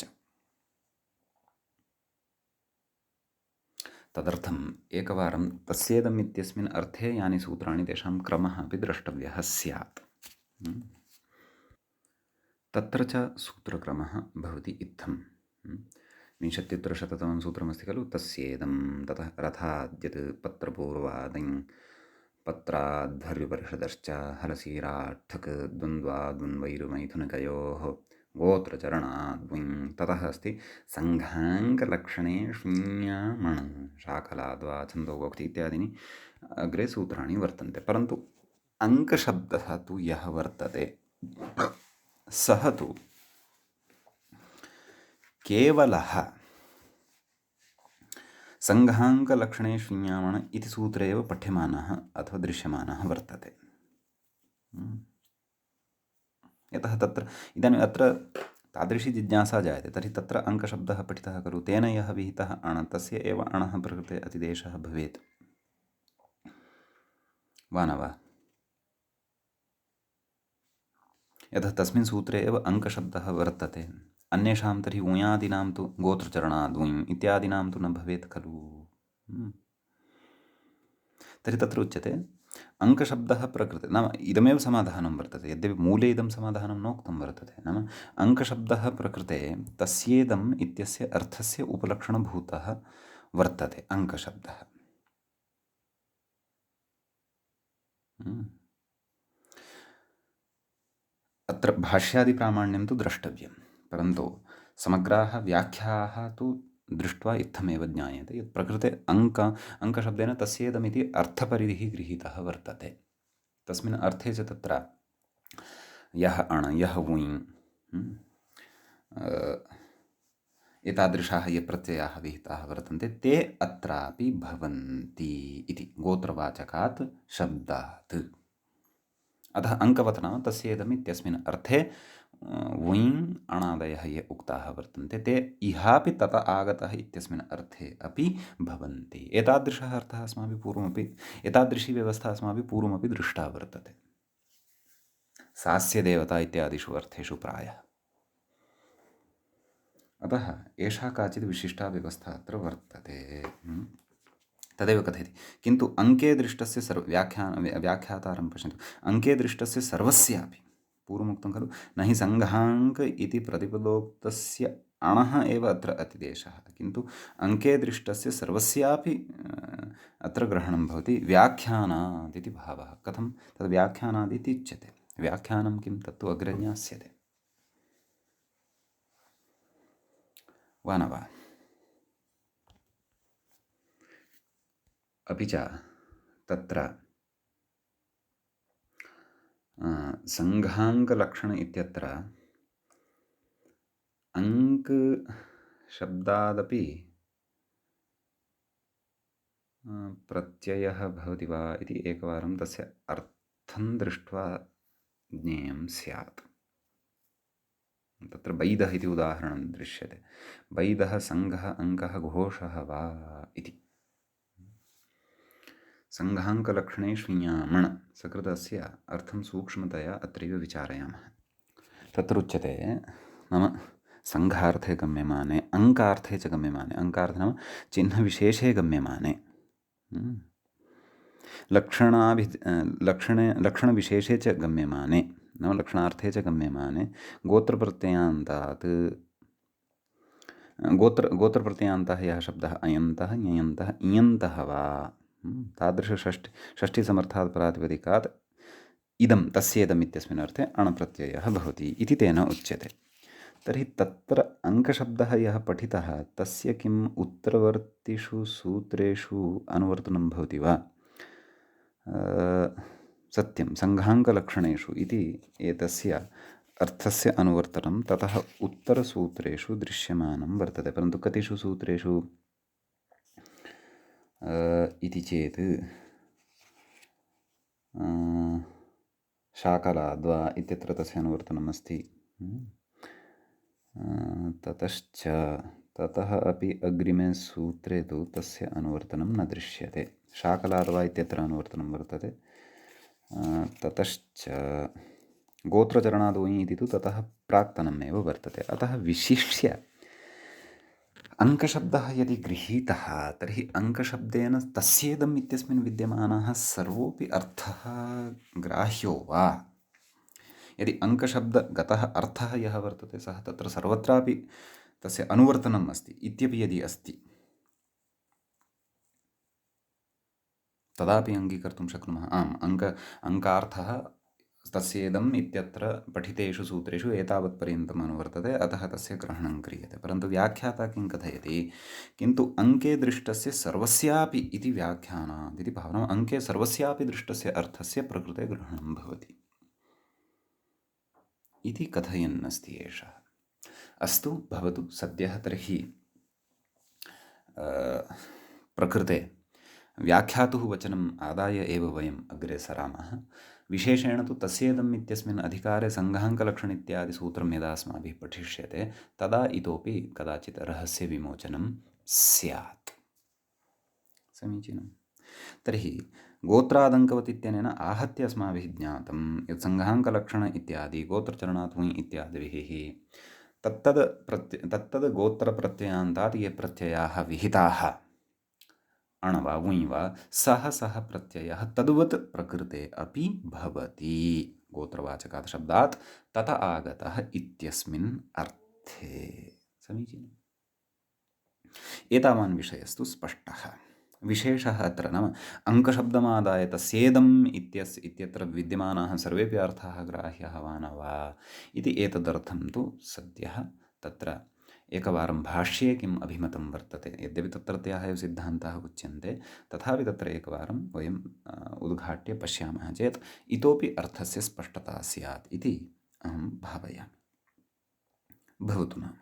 तदर्थम् एकवारं तस्येदम् इत्यस्मिन् अर्थे यानि सूत्राणि तेषां क्रमः अपि द्रष्टव्यः स्यात्। तत्र च सूत्रक्रमः भवति इत्थं 20-तमं सूत्रमस्ति खलु तस्येदं ततः रथाद्यत् पत्रपूर्वादिं पत्राध्वर्युपरिषदश्च हलसीराठक् द्वन्द्वाद्वन्द्वैरुमैथुनकयोः गोत्रचरणाद्विं ततः अस्ति सङ्घाङ्कलक्षणे ष्ञ्यामण शाकलाद्वा छन्दोगोक्ति इत्यादीनि अग्रे सूत्राणि वर्तन्ते। परन्तु अङ्कशब्दः तु यः वर्तते सः तु केवलः सङ्घाङ्कलक्षणे ष्ञ्यामण इति सूत्रे एव पठ्यमानः अथवा दृश्यमानः वर्तते। यतः तत्र इदानीम् अत्र तादृशी जिज्ञासा जायते तर्हि तत्र अङ्कशब्दः पठितः खलु तेन यः विहितः अण तस्य एव अणः प्रकृते अतिदेशः भवेत् वा न वा। यतः तस्मिन् सूत्रे एव अङ्कशब्दः वर्तते अन्येषां तर्हि ऊयादीनां तु गोत्रचरणाद्वुञ् इत्यादीनां तु न भवेत् खलु। तर्हि तत्र उच्यते अङ्कशब्दः प्रकृते नाम इदमेव समाधानं वर्तते यद्यपि मूले इदं समाधानं नोक्तं वर्तते नाम अङ्कशब्दः प्रकृते तस्येदम् इत्यस्य अर्थस्य उपलक्षणभूतः वर्तते अङ्कशब्दः। अत्र भाष्यादिप्रामाण्यं तु द्रष्टव्यं परन्तु समग्राः व्याख्याः तु दृष्ट्वा इत्थमेव ज्ञायते यत् प्रकृते अङ्कशब्देन तस्येदमिति अर्थपरिधिः गृहीतः वर्तते। तस्मिन् अर्थे च तत्र यः अण यः वुञ् एतादृशाः ये प्रत्ययाः विहिताः वर्तन्ते ते अत्रापि भवन्ति इति गोत्रवाचकात् शब्दात्। अतः अङ्कवत् नाम तस्येदम् इत्यस्मिन् अर्थे वुञ् अणादयः ये उक्ताः वर्तन्ते ते इहापि तत आगतः इत्यस्मिन् अर्थे अपि भवन्ति। एतादृशः अर्थः अस्माभिः पूर्वमपि एतादृशी व्यवस्था अस्माभिः पूर्वमपि दृष्टा वर्तते सास्य देवता इत्यादिषु अर्थेषु प्रायः। अतः एषा काचित् विशिष्टा व्यवस्था अत्र वर्तते तदेव कथयति। किन्तु अङ्के दृष्टस्य व्याख्यातारं पश्यन्तु अङ्के दृष्टस्य सर्वस्यापि पूर्वमुक्तं खलु न हि सङ्घाङ्क इति प्रतिपदोक्तस्य अणः एव अत्र अतिदेशः किन्तु अङ्के दृष्टस्य सर्वस्यापि अत्र ग्रहणं भवति व्याख्यानात् इति भावः। कथं तद् व्याख्यानात् इति उच्यते व्याख्यानं किं तत्तु अग्रे ज्ञास्यते वा न वा। अपि च तत्र सङ्घाङ्कलक्षण इत्यत्र अङ्क शब्दादपि प्रत्ययः भवति वा इति एकवारं तस्य अर्थं दृष्ट्वा ज्ञेयं स्यात्। तत्र वैदः इति उदाहरणं दृश्यते वैदः सङ्घः अङ्कः घोषः वा इति। सङ्घाङ्कलक्षणे ष्ञ्यामण सकृतस्य अर्थं सूक्ष्मतया अत्रैव विचारयामः। तत्र उच्यते नाम सङ्घार्थे गम्यमाने अङ्कार्थे च गम्यमाने अङ्कार्थे नाम चिह्नविशेषे गम्यमाने लक्षणविशेषे च गम्यमाने नाम लक्षणार्थे च गम्यमाने गोत्रप्रत्ययान्तात् गोत्रप्रत्ययान्तः यः शब्दः अयन्तः ञयन्तः इयन्तः वा षष्ठीसमर्थात् प्रातिपदिकात् इदं तस्येदम् इत्यस्मिन् अर्थे अणप्रत्ययः भवति इति तेन उच्यते। तर्हि तत्र अङ्कशब्दः यः पठितः तस्य किम् उत्तरवर्तिषु सूत्रेषु अनुवर्तनं भवति वा? सत्यं सङ्घाङ्कलक्षणेषु इति एतस्य अर्थस्य अनुवर्तनं ततः उत्तरसूत्रेषु दृश्यमानं वर्तते। परन्तु कतिषु सूत्रेषु इति चेत् शाकलाद्वा इत्यत्र तस्य अनुवर्तनम् अस्ति। ततश्च ततः अपि अग्रिमे सूत्रे तु तस्य अनुवर्तनं न दृश्यते। शाकलाद्वा इत्यत्र अनुवर्तनं वर्तते। ततश्च गोत्रचरणादोयि इति तु ततः प्राक्तनमेव वर्तते। अतः विशिष्य अङ्कशब्दः यदि गृहीतः तर्हि अङ्कशब्देन तस्येदम् इत्यस्मिन् विद्यमानः सर्वोऽपि अर्थः ग्राह्यो वा? यदि अङ्कशब्दगतः अर्थः यः वर्तते सः तत्र सर्वत्रापि तस्य अनुवर्तनम् अस्ति इत्यपि यदि अस्ति तदापि अङ्गीकर्तुं शक्नुमः। आम्, अङ्कार्थः तस्येदम् इत्यत्र पठितेषु सूत्रेषु एतावत्पर्यन्तम् अनुवर्तते, अतः तस्य ग्रहणं क्रियते। परन्तु व्याख्याता किं कथयति, किन्तु अङ्के दृष्टस्य सर्वस्यापि इति व्याख्यानात् इति भावना, अङ्के सर्वस्यापि दृष्टस्य अर्थस्य प्रकृते ग्रहणं भवति इति कथयन्नस्ति एषः। अस्तु, भवतु। सद्यः तर्हि प्रकृते व्याख्यातुः वचनम् आदाय एव वयम् अग्रे सरामः। विशेषेण तु तस्येदम् इत्यस्मिन् अधिकारे सङ्घाङ्कलक्षण इत्यादि सूत्रं यदा अस्माभिः पठिष्यते तदा इतोपि कदाचित् रहस्यविमोचनं स्यात्। समीचीनं। तर्हि गोत्रादङ्कवत् इत्यनेन आहत्य अस्माभिः ज्ञातं यत् सङ्घाङ्कलक्षण इत्यादि गोत्रचरणात् वुञ् इत्यादिभिः तत्तद् गोत्रप्रत्ययान्तात् ये प्रत्ययाः विहिताः अण वा वुञ् वा सः प्रत्ययः तद्वत् प्रकृते अपि भवति गोत्रवाचकात् शब्दात् तत आगतः इत्यस्मिन् अर्थे। समीचीनम्। एतावान् विषयस्तु स्पष्टः। विशेषः अत्र नाम अङ्कशब्दमादाय तस्येदम् इत्यत्र विद्यमानाः सर्वेपि अर्थाः ग्राह्याः वा न वा इति एतदर्थं तु सद्यः तत्र एकवारं भाष्ये किम् अभिमतं वर्तते, यद्यपि तत्रत्याः एव सिद्धान्ताः उच्यन्ते तथापि तत्र एकवारं वयम् उद्घाट्य पश्यामः चेत् इतोपि अर्थस्य स्पष्टता स्यात् इति अहं भावयामि। भवतु नाम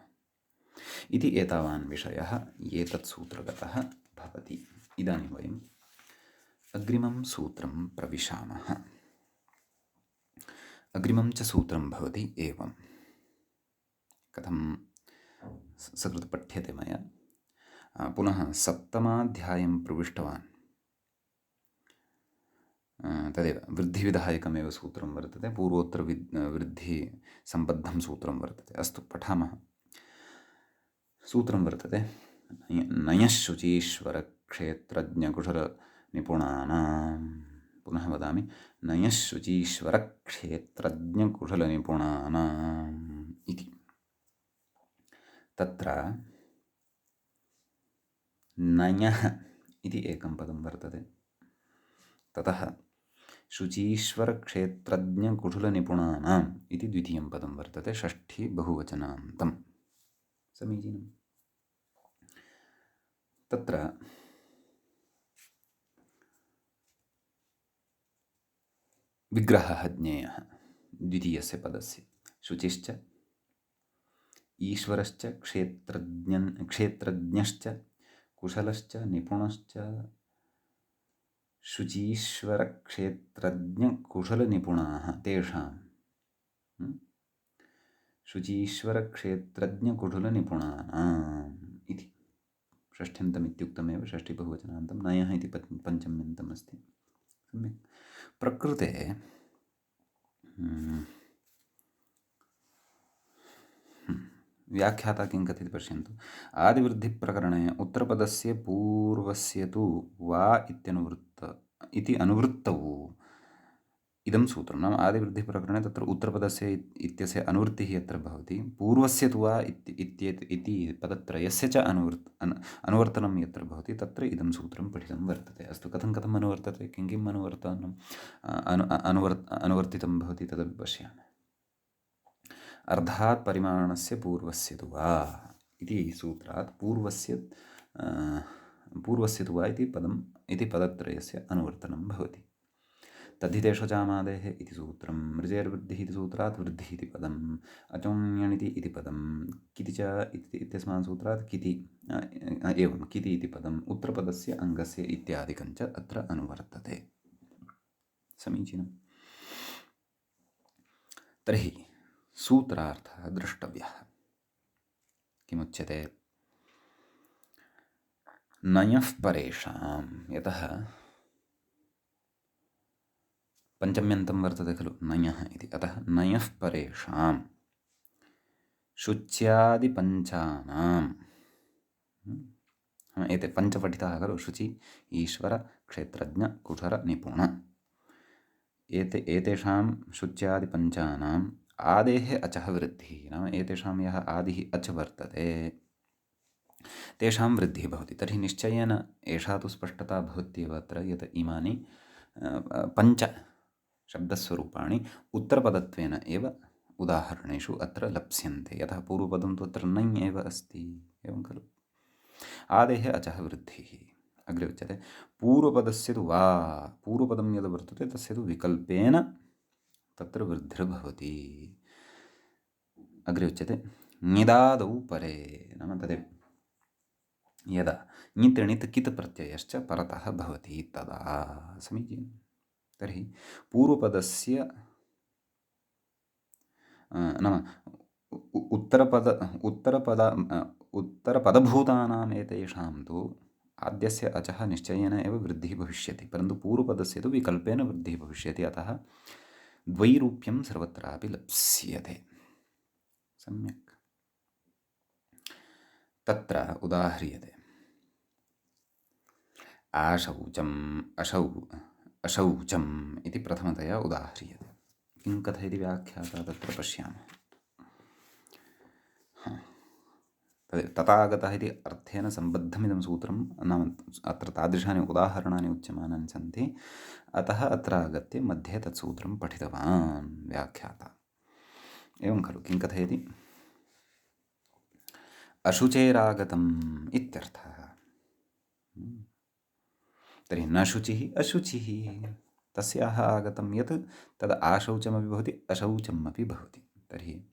इति एतावान् विषयः एतत् सूत्रगतः भवति। इदानीं वयम् अग्रिमं सूत्रं प्रविशामः। अग्रिमं च सूत्रं भवति एवं। कथं सकृत् पठ्यते मया। पुनः सप्तमाध्यायं प्रविष्टवान्। तदेव वृद्धिविधायकमेव सूत्रं वर्तते, पूर्वोत्तरवृद्धिसम्बद्धं सूत्रं वर्तते। अस्तु, पठामः। सूत्रं वर्तते नयःशुचीश्वरक्षेत्रज्ञकुशलनिपुणानां, पुनः वदामि, नयःशुचीश्वरक्षेत्रज्ञकुशलनिपुणानाम् इति। तत्र नयः इति एकं पदं वर्तते, ततः शुचीश्वरक्षेत्रज्ञकुशलनिपुणानाम् इति द्वितीयं पदं वर्तते, षष्ठी बहुवचनान्तं। समीचीनम्। तत्र विग्रहः ज्ञेयः द्वितीयस्य पदस्य। शुचिश्च ईश्वरश्च क्षेत्रज्ञश्च कुशलश्च निपुणश्च शुचीश्वरक्षेत्रज्ञकुशलनिपुणाः तेषां शुचीश्वरक्षेत्रज्ञकुशलनिपुणानाम् इति षष्ठ्यन्तम् इत्युक्तमेव, षष्ठी बहुवचनान्तं, नयः इति पञ्चम्यन्तम् अस्ति। सम्यक्। प्रकृते व्याख्याता किं कथयति पश्यन्तु। आदिवृद्धिप्रकरणे उत्तरपदस्य पूर्वस्य तु वा इति अनुवृत्तौ इदं सूत्रं नाम आदिवृद्धिप्रकरणे तत्र उत्तरपदस्य इत्यस्य अनुवृत्तिः यत्र भवति पूर्वस्य तु वा इति पदत्रयस्य च अनुवर्तनं यत्र भवति तत्र इदं सूत्रं पठितं वर्तते। अस्तु, कथम् अनुवर्तते, किम् अनुवर्तनम् अनुवर्तितं भवति तदपि पश्यामः। अर्धात् परिमाणस्य पूर्वस्य तु वा इति सूत्रात् पूर्वस्य तु वा इति पदत्रयस्य अनुवर्तनं भवति। तद्धितेषजामादेः इति सूत्रं, मृजेर्वृद्धिः इति सूत्रात् वृद्धिः इति पदम्, अचोण्यणिति इति पदं, किति च इत्यस्मात् सूत्रात् किति, एवं किति इति पदम् उत्तरपदस्य अङ्गस्य इत्यादिकं च अत्र अनुवर्तते। समीचीनम्। तर्हि सूत्रार्थः द्रष्टव्यः। किमुच्यते? नयः परेषां, यतः पञ्चम्यन्तं वर्तते खलु नयः इति, अतः नयः परेषां शुच्यादिपञ्चानां, एते पञ्च पठिताः खलु, शुचि, ईश्वर, क्षेत्रज्ञ, कुठर, निपुण, एतेषां शुच्यादिपञ्चानाम् आदेः अचः वृद्धिः, नाम एतेषां यः आदिः अच वर्तते तेषां वृद्धिः भवति। तर्हि निश्चयेन एषा तु स्पष्टता भवत्येव अत्र, यत् इमानि पञ्च शब्दस्वरूपाणि उत्तरपदत्वेन एव उदाहरणेषु अत्र लप्स्यन्ते। यतः पूर्वपदं तु अत्र नै एव अस्ति, एवं खलु। आदेः अचः वृद्धिः। अग्रे उच्यते पूर्वपदस्य तु वा, पूर्वपदं यद् वर्तते तस्य तु विकल्पेन तत्र वृद्धिर्भवति। अग्रे उच्यते ङिदादौ परे, नाम तदेव यदा ङित् णित् कित् प्रत्ययश्च परतः भवति तदा। समीचीनं। तर्हि पूर्वपदस्य नाम उत्तरपदभूतानाम् एतेषां तु आद्यस्य अचः निश्चयेन एव वृद्धिः भविष्यति, परन्तु पूर्वपदस्य तु विकल्पेन वृद्धिः भविष्यति, अतः द्वैरूप्यं सर्वत्रापि लप्स्यते। सम्यक्। तत्र उदाह्रियते आशौचम् अशौचम् इति प्रथमतया उदाह्रियते। किं कथयति व्याख्याता तत्र पश्यामः। तथागतः इति अर्थेन सम्बद्धमिदं सूत्रं, नाम अत्र तादृशानि उदाहरणानि उच्यमानानि सन्ति, अतः अत्र आगत्य मध्ये तत्सूत्रं पठितवान् व्याख्याता। एवं खलु। किं कथयति? अशुचेरागतम् इत्यर्थः। तर्हि न शुचिः अशुचिः, तस्याः आगतं यत् तद् आशौचमपि भवति अशौचमपि भवति। तर्हि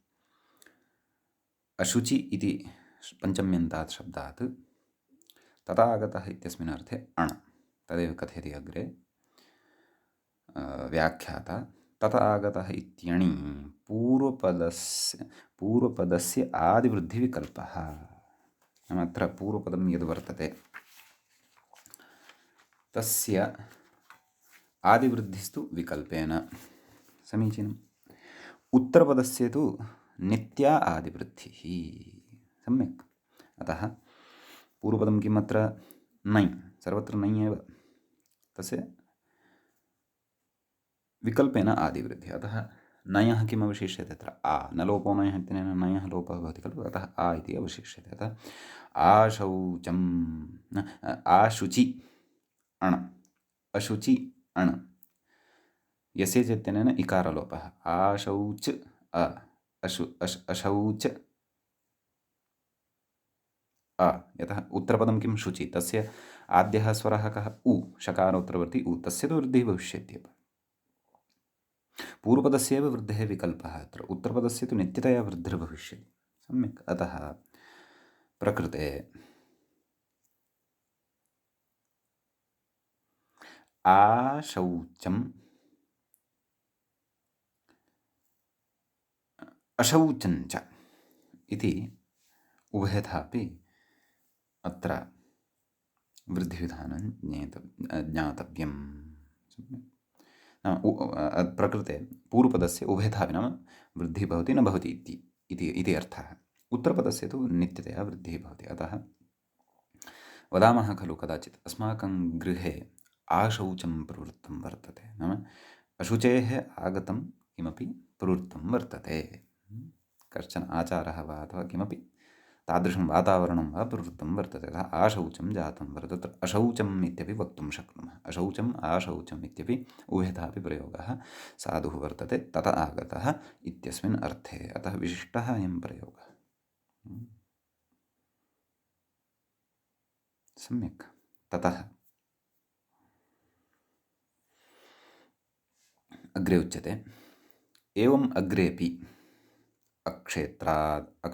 अशुचि इति पञ्चम्यन्तात् शब्दात् तथागतः इत्यस्मिन् अर्थे अण, तदेव कथयति अग्रे व्याख्याता। तथागतः इत्यणि पूर्वपदस्य आदिवृद्धिविकल्पः। नाम अत्र पूर्वपदं यद् वर्तते तस्य आदिवृद्धिस्तु विकल्पेन। समीचीनम्। उत्तरपदस्य तु नित्या आदिवृद्धिः। सम्यक्। अतः पूर्वपदं किम् अत्र? नै, सर्वत्र नै एव, तस्य विकल्पेन आदिवृद्धिः। अतः नयः किम् अवशिष्यते अत्र? आ, न लोपो नयः इत्यनेन नयः लोपः भवति खलु, अतः आ इति अवशिष्यते। अतः आशौचम् आशुचि अण, अशुचि अण, यस्य इत्यनेन इकारलोपः। आशौच अशौच अ, यतः उत्तरपदं किं? शुचि, तस्य आद्यः स्वरः कः? उ, शकारोत्तरवर्ती उ, तस्य तु वृद्धिः भविष्यत्येव। पूर्वपदस्यैव वृद्धेः विकल्पः अत्र, उत्तरपदस्य तु नित्यतया वृद्धिर्भविष्यति। सम्यक्। अतः प्रकृते आशौचम् अशौचञ्च इति उभयथापि अत्र वृद्धिविधानं ज्ञातव्यं। नाम प्रकृते पूर्वपदस्य उभयथापि, नाम वृद्धिः भवति न भवति इति अर्थः। उत्तरपदस्य तु नित्यतया वृद्धिः भवति। अतः वदामः खलु कदाचित् अस्माकं गृहे आशौचं प्रवृत्तं वर्तते। नाम अशुचेः आगतं किमपि प्रवृत्तं वर्तते। कश्चन आचारः वा अथवा किमपि तादृशं वातावरणं वा प्रवृत्तं वर्तते। अतः आशौचं जातं वर्तते। तत्र अशौचम् इत्यपि वक्तुं शक्नुमः। अशौचम् आशौचम् इत्यपि उभयथापि प्रयोगः साधुः वर्तते। तत आगतः इत्यस्मिन् अर्थे। अतः विशिष्टः अयं प्रयोगः। सम्यक्। ततः अग्रे उच्यते एवम् अग्रेपि अक्षेत्रात्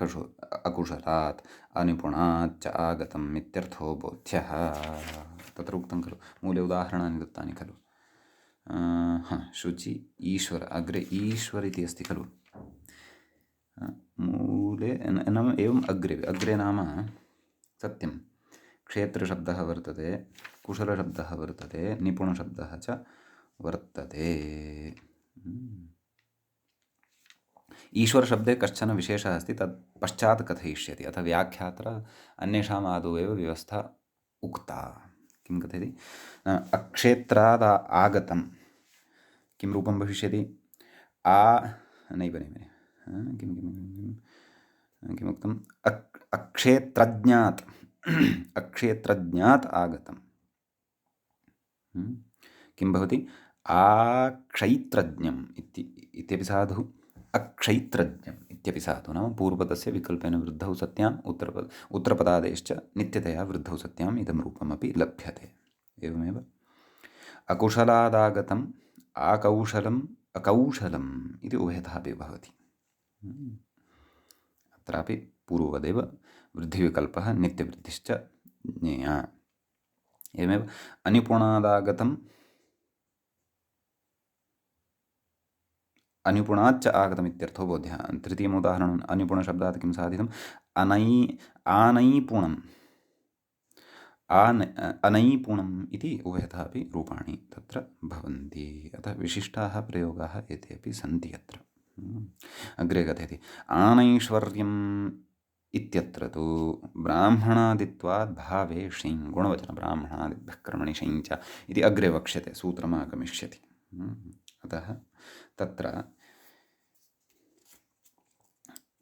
अकुशलात् अनिपुणाच्च आगतम् इत्यर्थो बोध्यः। तत्र उक्तं खलु मूले उदाहरणानि दत्तानि खलु। शुचि ईश्वर अग्रे ईश्वर इति अस्ति खलु मूले नाम एवम् अग्रे नाम सत्यं क्षेत्रशब्दः वर्तते, कुशलशब्दः वर्तते, निपुणशब्दः च वर्तते। ईश्वरशब्दे कश्चन विशेषः अस्ति, तत् पश्चात् कथयिष्यति। अथ व्याख्यात्र अन्येषाम् आदौ एव व्यवस्था उक्ता। किं कथयति? अक्षेत्राद् आगतं किं रूपं भविष्यति? किमुक्तम्? अक्षेत्रज्ञात् अक्षेत्रज्ञात् आगतं किं भवति? आक्षैत्रज्ञम् इत्यपि साधुः, अक्षैत्रज्ञम् इत्यपि साधुः। नाम पूर्वपदस्य विकल्पेन वृद्धौ सत्याम् उत्तरपदादेश्च नित्यतया वृद्धौ सत्याम् इदं रूपमपि लभ्यते। एवमेव अकुशलादागतम् आकौशलम् अकौशलम् इति उभयथापि भवति। अत्रापि पूर्ववदेव वृद्धिविकल्पः नित्यवृद्धिश्च ज्ञेया। एवमेव अनिपुणादागतम् अनिपुणाच्च आगतमित्यर्थो बोध्यः। तृतीयम् उदाहरणम् अनिपुणशब्दात् किं साधितम्? आनैपुणम् अनैपुणम् इति उभयतः अपि रूपाणि तत्र भवन्ति। अतः विशिष्टाः प्रयोगाः एतेपि सन्ति अत्र। अग्रे कथयति आनैश्वर्यम् इत्यत्र तु ब्राह्मणादित्वात् भावे षिं गुणवचनब्राह्मणादिभ्यः कर्मणि षिं च इति अग्रे वक्ष्यते, सूत्रमागमिष्यति। अतः तत्र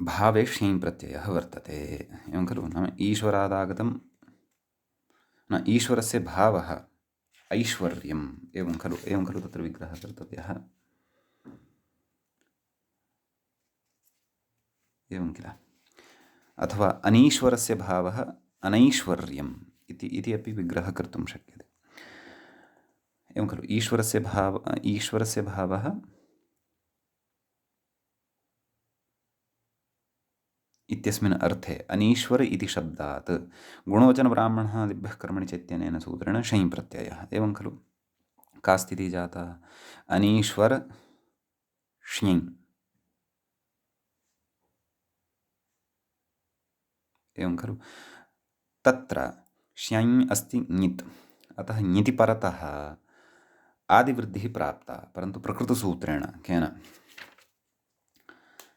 भावे षिं प्रत्ययः वर्तते। एवं खलु? नाम ईश्वरादागतं न ईश्वरस्य भावः ऐश्वर्यम्। एवं खलु तत्र विग्रहः कर्तव्यः। एवं किल? अथवा अनीश्वरस्य भावः अनैश्वर्यम् इति अपि विग्रहः कर्तुं शक्यते। एवं खलु? ईश्वरस्य भावः इत्यस्मिन् अर्थे अनीश्वर इति शब्दात् गुणवचनब्राह्मणादिभ्यः कर्मणि च इत्यनेन सूत्रेण षिं प्रत्ययः। एवं खलु? का स्थितिः जाता? अनीश्वर ष्ञि। एवं खलु? तत्र श्ञञ् अस्ति ङित्, अतः ङिति परतः आदिवृद्धिः प्राप्ता, परन्तु प्रकृतसूत्रेण केन?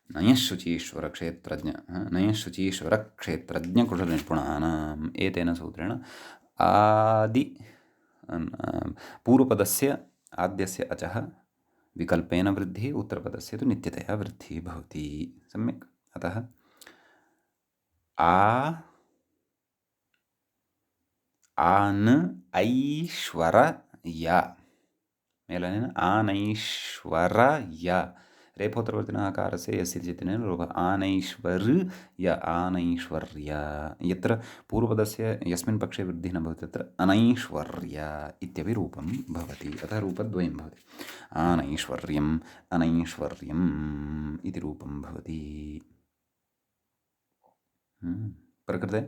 नयश्शुचीश्वरक्षेत्रज्ञकुशलनिपुणानाम् एतेन सूत्रेण पूर्वपदस्य आद्यस्य अचः विकल्पेन वृद्धिः, उत्तरपदस्य तु नित्यतया वृद्धिः भवति। सम्यक्? अतः आन ऐश्वर्य मेलनेन आनैश्वर्य रेफोत्तरवर्तिनः आकारस्य यस्य चित्तेन लोपः आनैश्वर्य। यत्र पूर्वपदस्य यस्मिन् पक्षे वृद्धिः न भवति तत्र अनैश्वर्य इत्यपि रूपं भवति। अतः रूपद्वयं भवति, आनैश्वर्यम् अनैश्वर्यम् इति रूपं भवति। प्रकृते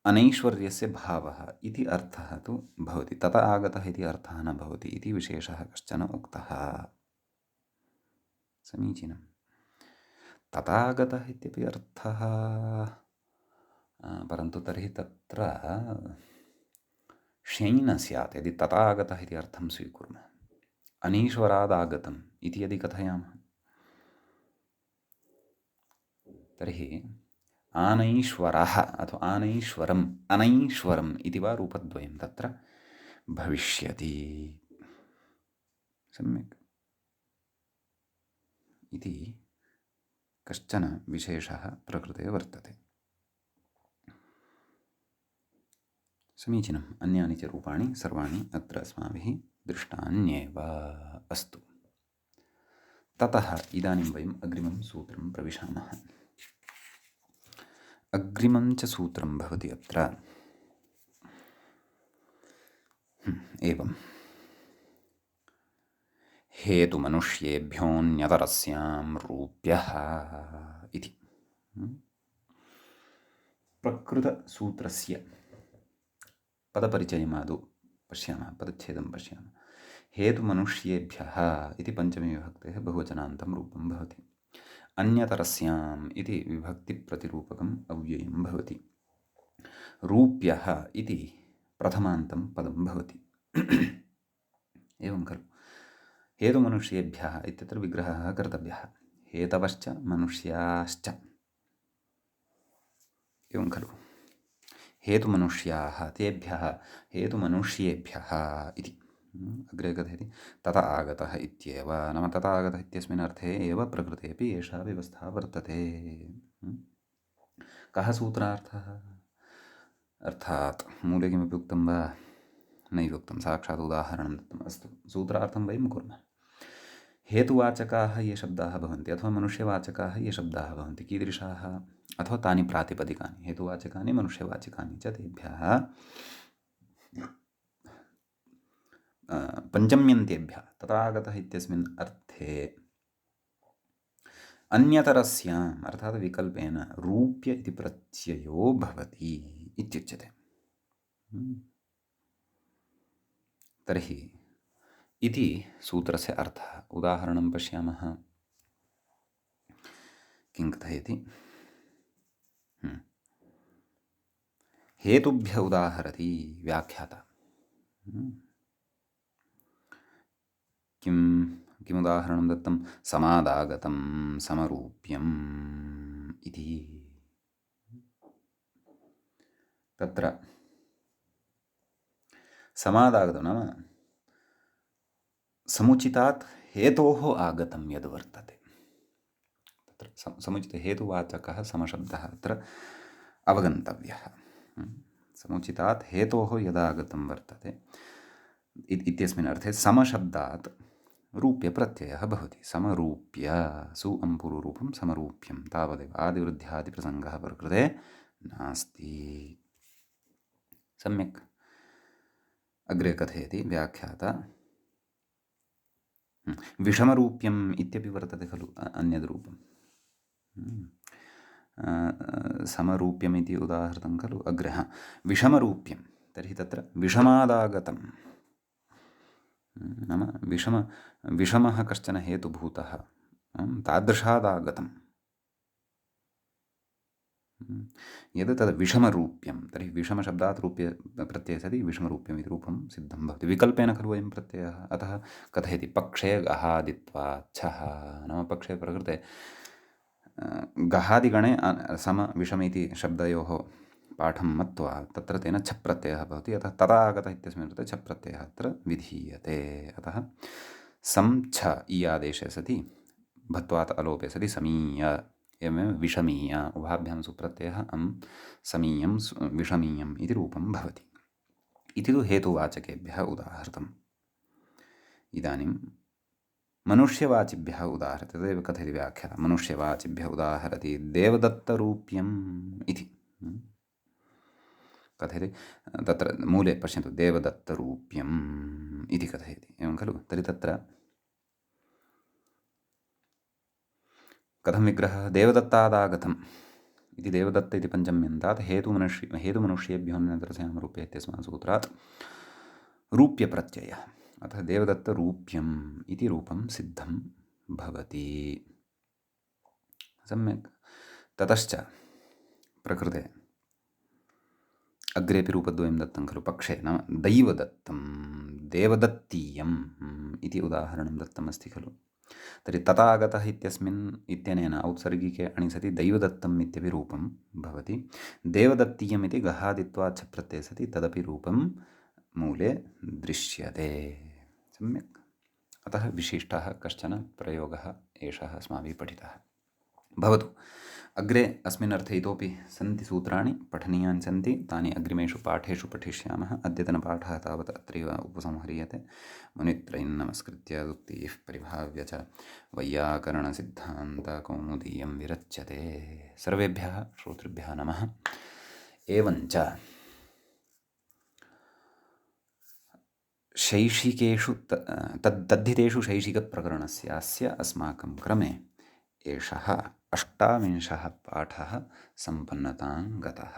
अनैश्वर्यस्य भावः इति अर्थः तु भवति, तत आगतः इति अर्थः न भवति इति विशेषः कश्चन उक्तः। समीचीनं। तथागतः इत्यपि अर्थः, परन्तु तर्हि तत्र ष्ञै न स्यात् यदि तथागतः इति अर्थं स्वीकुर्मः। अनीश्वरादागतम् इति यदि कथयामः तर्हि आनैश्वरः अथवा आनैश्वरम् अनैश्वरम् इति वा रूपद्वयं तत्र भविष्यति। सम्यक् इति कश्चन विशेषः प्रकृते वर्तते। समीचीनम्। अन्यानि च रूपाणि सर्वाणि अत्र अस्माभिः दृष्टान्येव। अस्तु, ततः इदानीं वयम् अग्रिमं सूत्रं प्रविशामः। अग्रिमं च सूत्रं भवति अत्र एवं। हेतुमनुष्येभ्योऽन्यतरस्यां रूप्यः इति। प्रकृतसूत्रस्य पदपरिचयमादौ पश्यामः, पदच्छेदं पश्यामः। हेतुमनुष्येभ्यः इति पञ्चमीविभक्तेः बहुवचनान्तं रूपं भवति। अन्यतरस्याम् इति विभक्तिप्रतिरूपकम् अव्ययं भवति। रूप्यः इति प्रथमान्तं पदं भवति। एवं खलु। हेतुमनुष्येभ्यः इत्यत्र विग्रहः कर्तव्यः। हेतवश्च मनुष्याश्च, एवं खलु। हेतुमनुष्याः तेभ्यः हेतुमनुष्येभ्यः इति अग्रे कथयति। तत आगतः इत्येव, नाम तत आगतः इत्यस्मिन् अर्थे एव प्रकृतेपि एषा व्यवस्था वर्तते। कः सूत्रार्थः? अर्थात् मूले किमपि उक्तं वा? नैव उक्तं, साक्षात् उदाहरणं दत्तम्। अस्तु, सूत्रार्थं वयं कुर्मः। हेतुवाचकाः ये शब्दाः भवन्ति अथवा मनुष्यवाचकाः ये शब्दाः भवन्ति, कीदृशाः? अथवा तानि प्रातिपदिकानि, हेतुवाचकानि मनुष्यवाचकानि च तेभ्यः पञ्चम्यन्तेभ्यः तथागतः इत्यस्मिन् अर्थे अन्यतरस्याम् अर्थात् विकल्पेन रूप्य इति प्रत्ययो भवति इत्युच्यते। तर्हि इति सूत्रस्य अर्थः। उदाहरणं पश्यामः। किं कथयति? हेतुभ्य उदाहरति व्याख्याता। किमुदाहरणं दत्तं? समादागतं समरूप्यम् इति। तत्र समादागतं नाम समुचितात् हेतोः आगतं यद् वर्तते, तत्र समुचितहेतुवाचकः समशब्दः अत्र अवगन्तव्यः। समुचितात् हेतोः यदागतं वर्तते इत्यस्मिन् अर्थे समशब्दात् रूप्यप्रत्ययः भवति। समरूप्य सु अम्पुरुरूपं समरूप्यं तावदेव। आदिवृद्ध्यादिप्रसङ्गः प्रकृते नास्ति। सम्यक्। अग्रे कथयति व्याख्याता। विषमरूप्यम् इत्यपि वर्तते खलु अन्यद् रूपं। समरूप्यमिति उदाहृतं खलु अग्रे। विषमरूप्यं तर्हि तत्र विषमादागतं नाम विषमः कश्चन हेतुभूतः तादृशादागतं यद् तद् विषमरूप्यं। तर्हि विषमशब्दात् रूप्य प्रत्ययः सति विषमरूप्यम् इति रूपं सिद्धं भवति। विकल्पेन खलु वयं प्रत्ययः। अतः कथयति पक्षे गहादित्वाच्छः, नाम पक्षे प्रकृते गहादिगणे सम विषम इति शब्दयोः पाठं मत्वा तत्र तेन छप् प्रत्ययः भवति। अतः तदा आगतः इत्यस्मिन् अर्थे छप् प्रत्ययः अत्र विधीयते। अतः सं छ इ आदेशे सति भत्वात् अलोपे सति समीय, एवमेव विषमीय, उभाभ्यां सुप्रत्ययः अं समीयं विषमीयम् इति रूपं भवति। इति तु हेतुवाचकेभ्यः उदाहृतम्। इदानीं मनुष्यवाचिभ्यः उदाहरति। तदेव कथयति व्याख्या। मनुष्यवाचिभ्यः उदाहरति देवदत्तरूप्यम् इति कथयति। तत्र मूले पश्यन्तु, देवदत्तरूप्यम् इति कथयति, एवं खलु। तर्हि तत्र कथं विग्रहः? देवदत्तादागतम् इति देवदत्त इति पञ्चम्यन्तात् हेतुमनुष्येभ्यो अन्यतरस्यां रूप्य इत्यस्मात् सूत्रात् रूप्यप्रत्ययः। अतः देवदत्तरूप्यम् इति रूपं सिद्धं भवति। सम्यक्। ततश्च प्रकृते अग्रेपि रूपद्वयं दत्तं खलु पक्षे, नाम दैवदत्तं देवदत्तीयम् इति उदाहरणं दत्तमस्ति खलु। तर्हि तथागतः इत्यनेन औत्सर्गिके अणिसति दैवदत्तम् इत्यपि रूपं भवति। देवदत्तीयम् इति गहादित्वात् छप्रत्यये सति तदपि रूपं मूले दृश्यते। सम्यक्। अतः विशिष्टः कश्चन प्रयोगः एषः अस्माभिः पठितः। भवतु, अग्रे अस्मिन् अर्थे इतोपि सन्ति सूत्राणि, पठनीयानि सन्ति, तानि अग्रिमेषु पाठेषु पठिष्यामः। अद्यतनपाठः तावत् अत्रैव उपसंह्रियते। मुनित्रयं नमस्कृत्य उक्तिः परिभाव्य च वैयाकरणसिद्धान्तकौमुदीयं विरच्यते। सर्वेभ्यः श्रोतृभ्यः नमः। एवञ्च शैशिकेषु तद्धितेषु शैशिकप्रकरणस्यास्य अस्माकं क्रमे एषः 28 पाठः सम्पन्नतां गतः।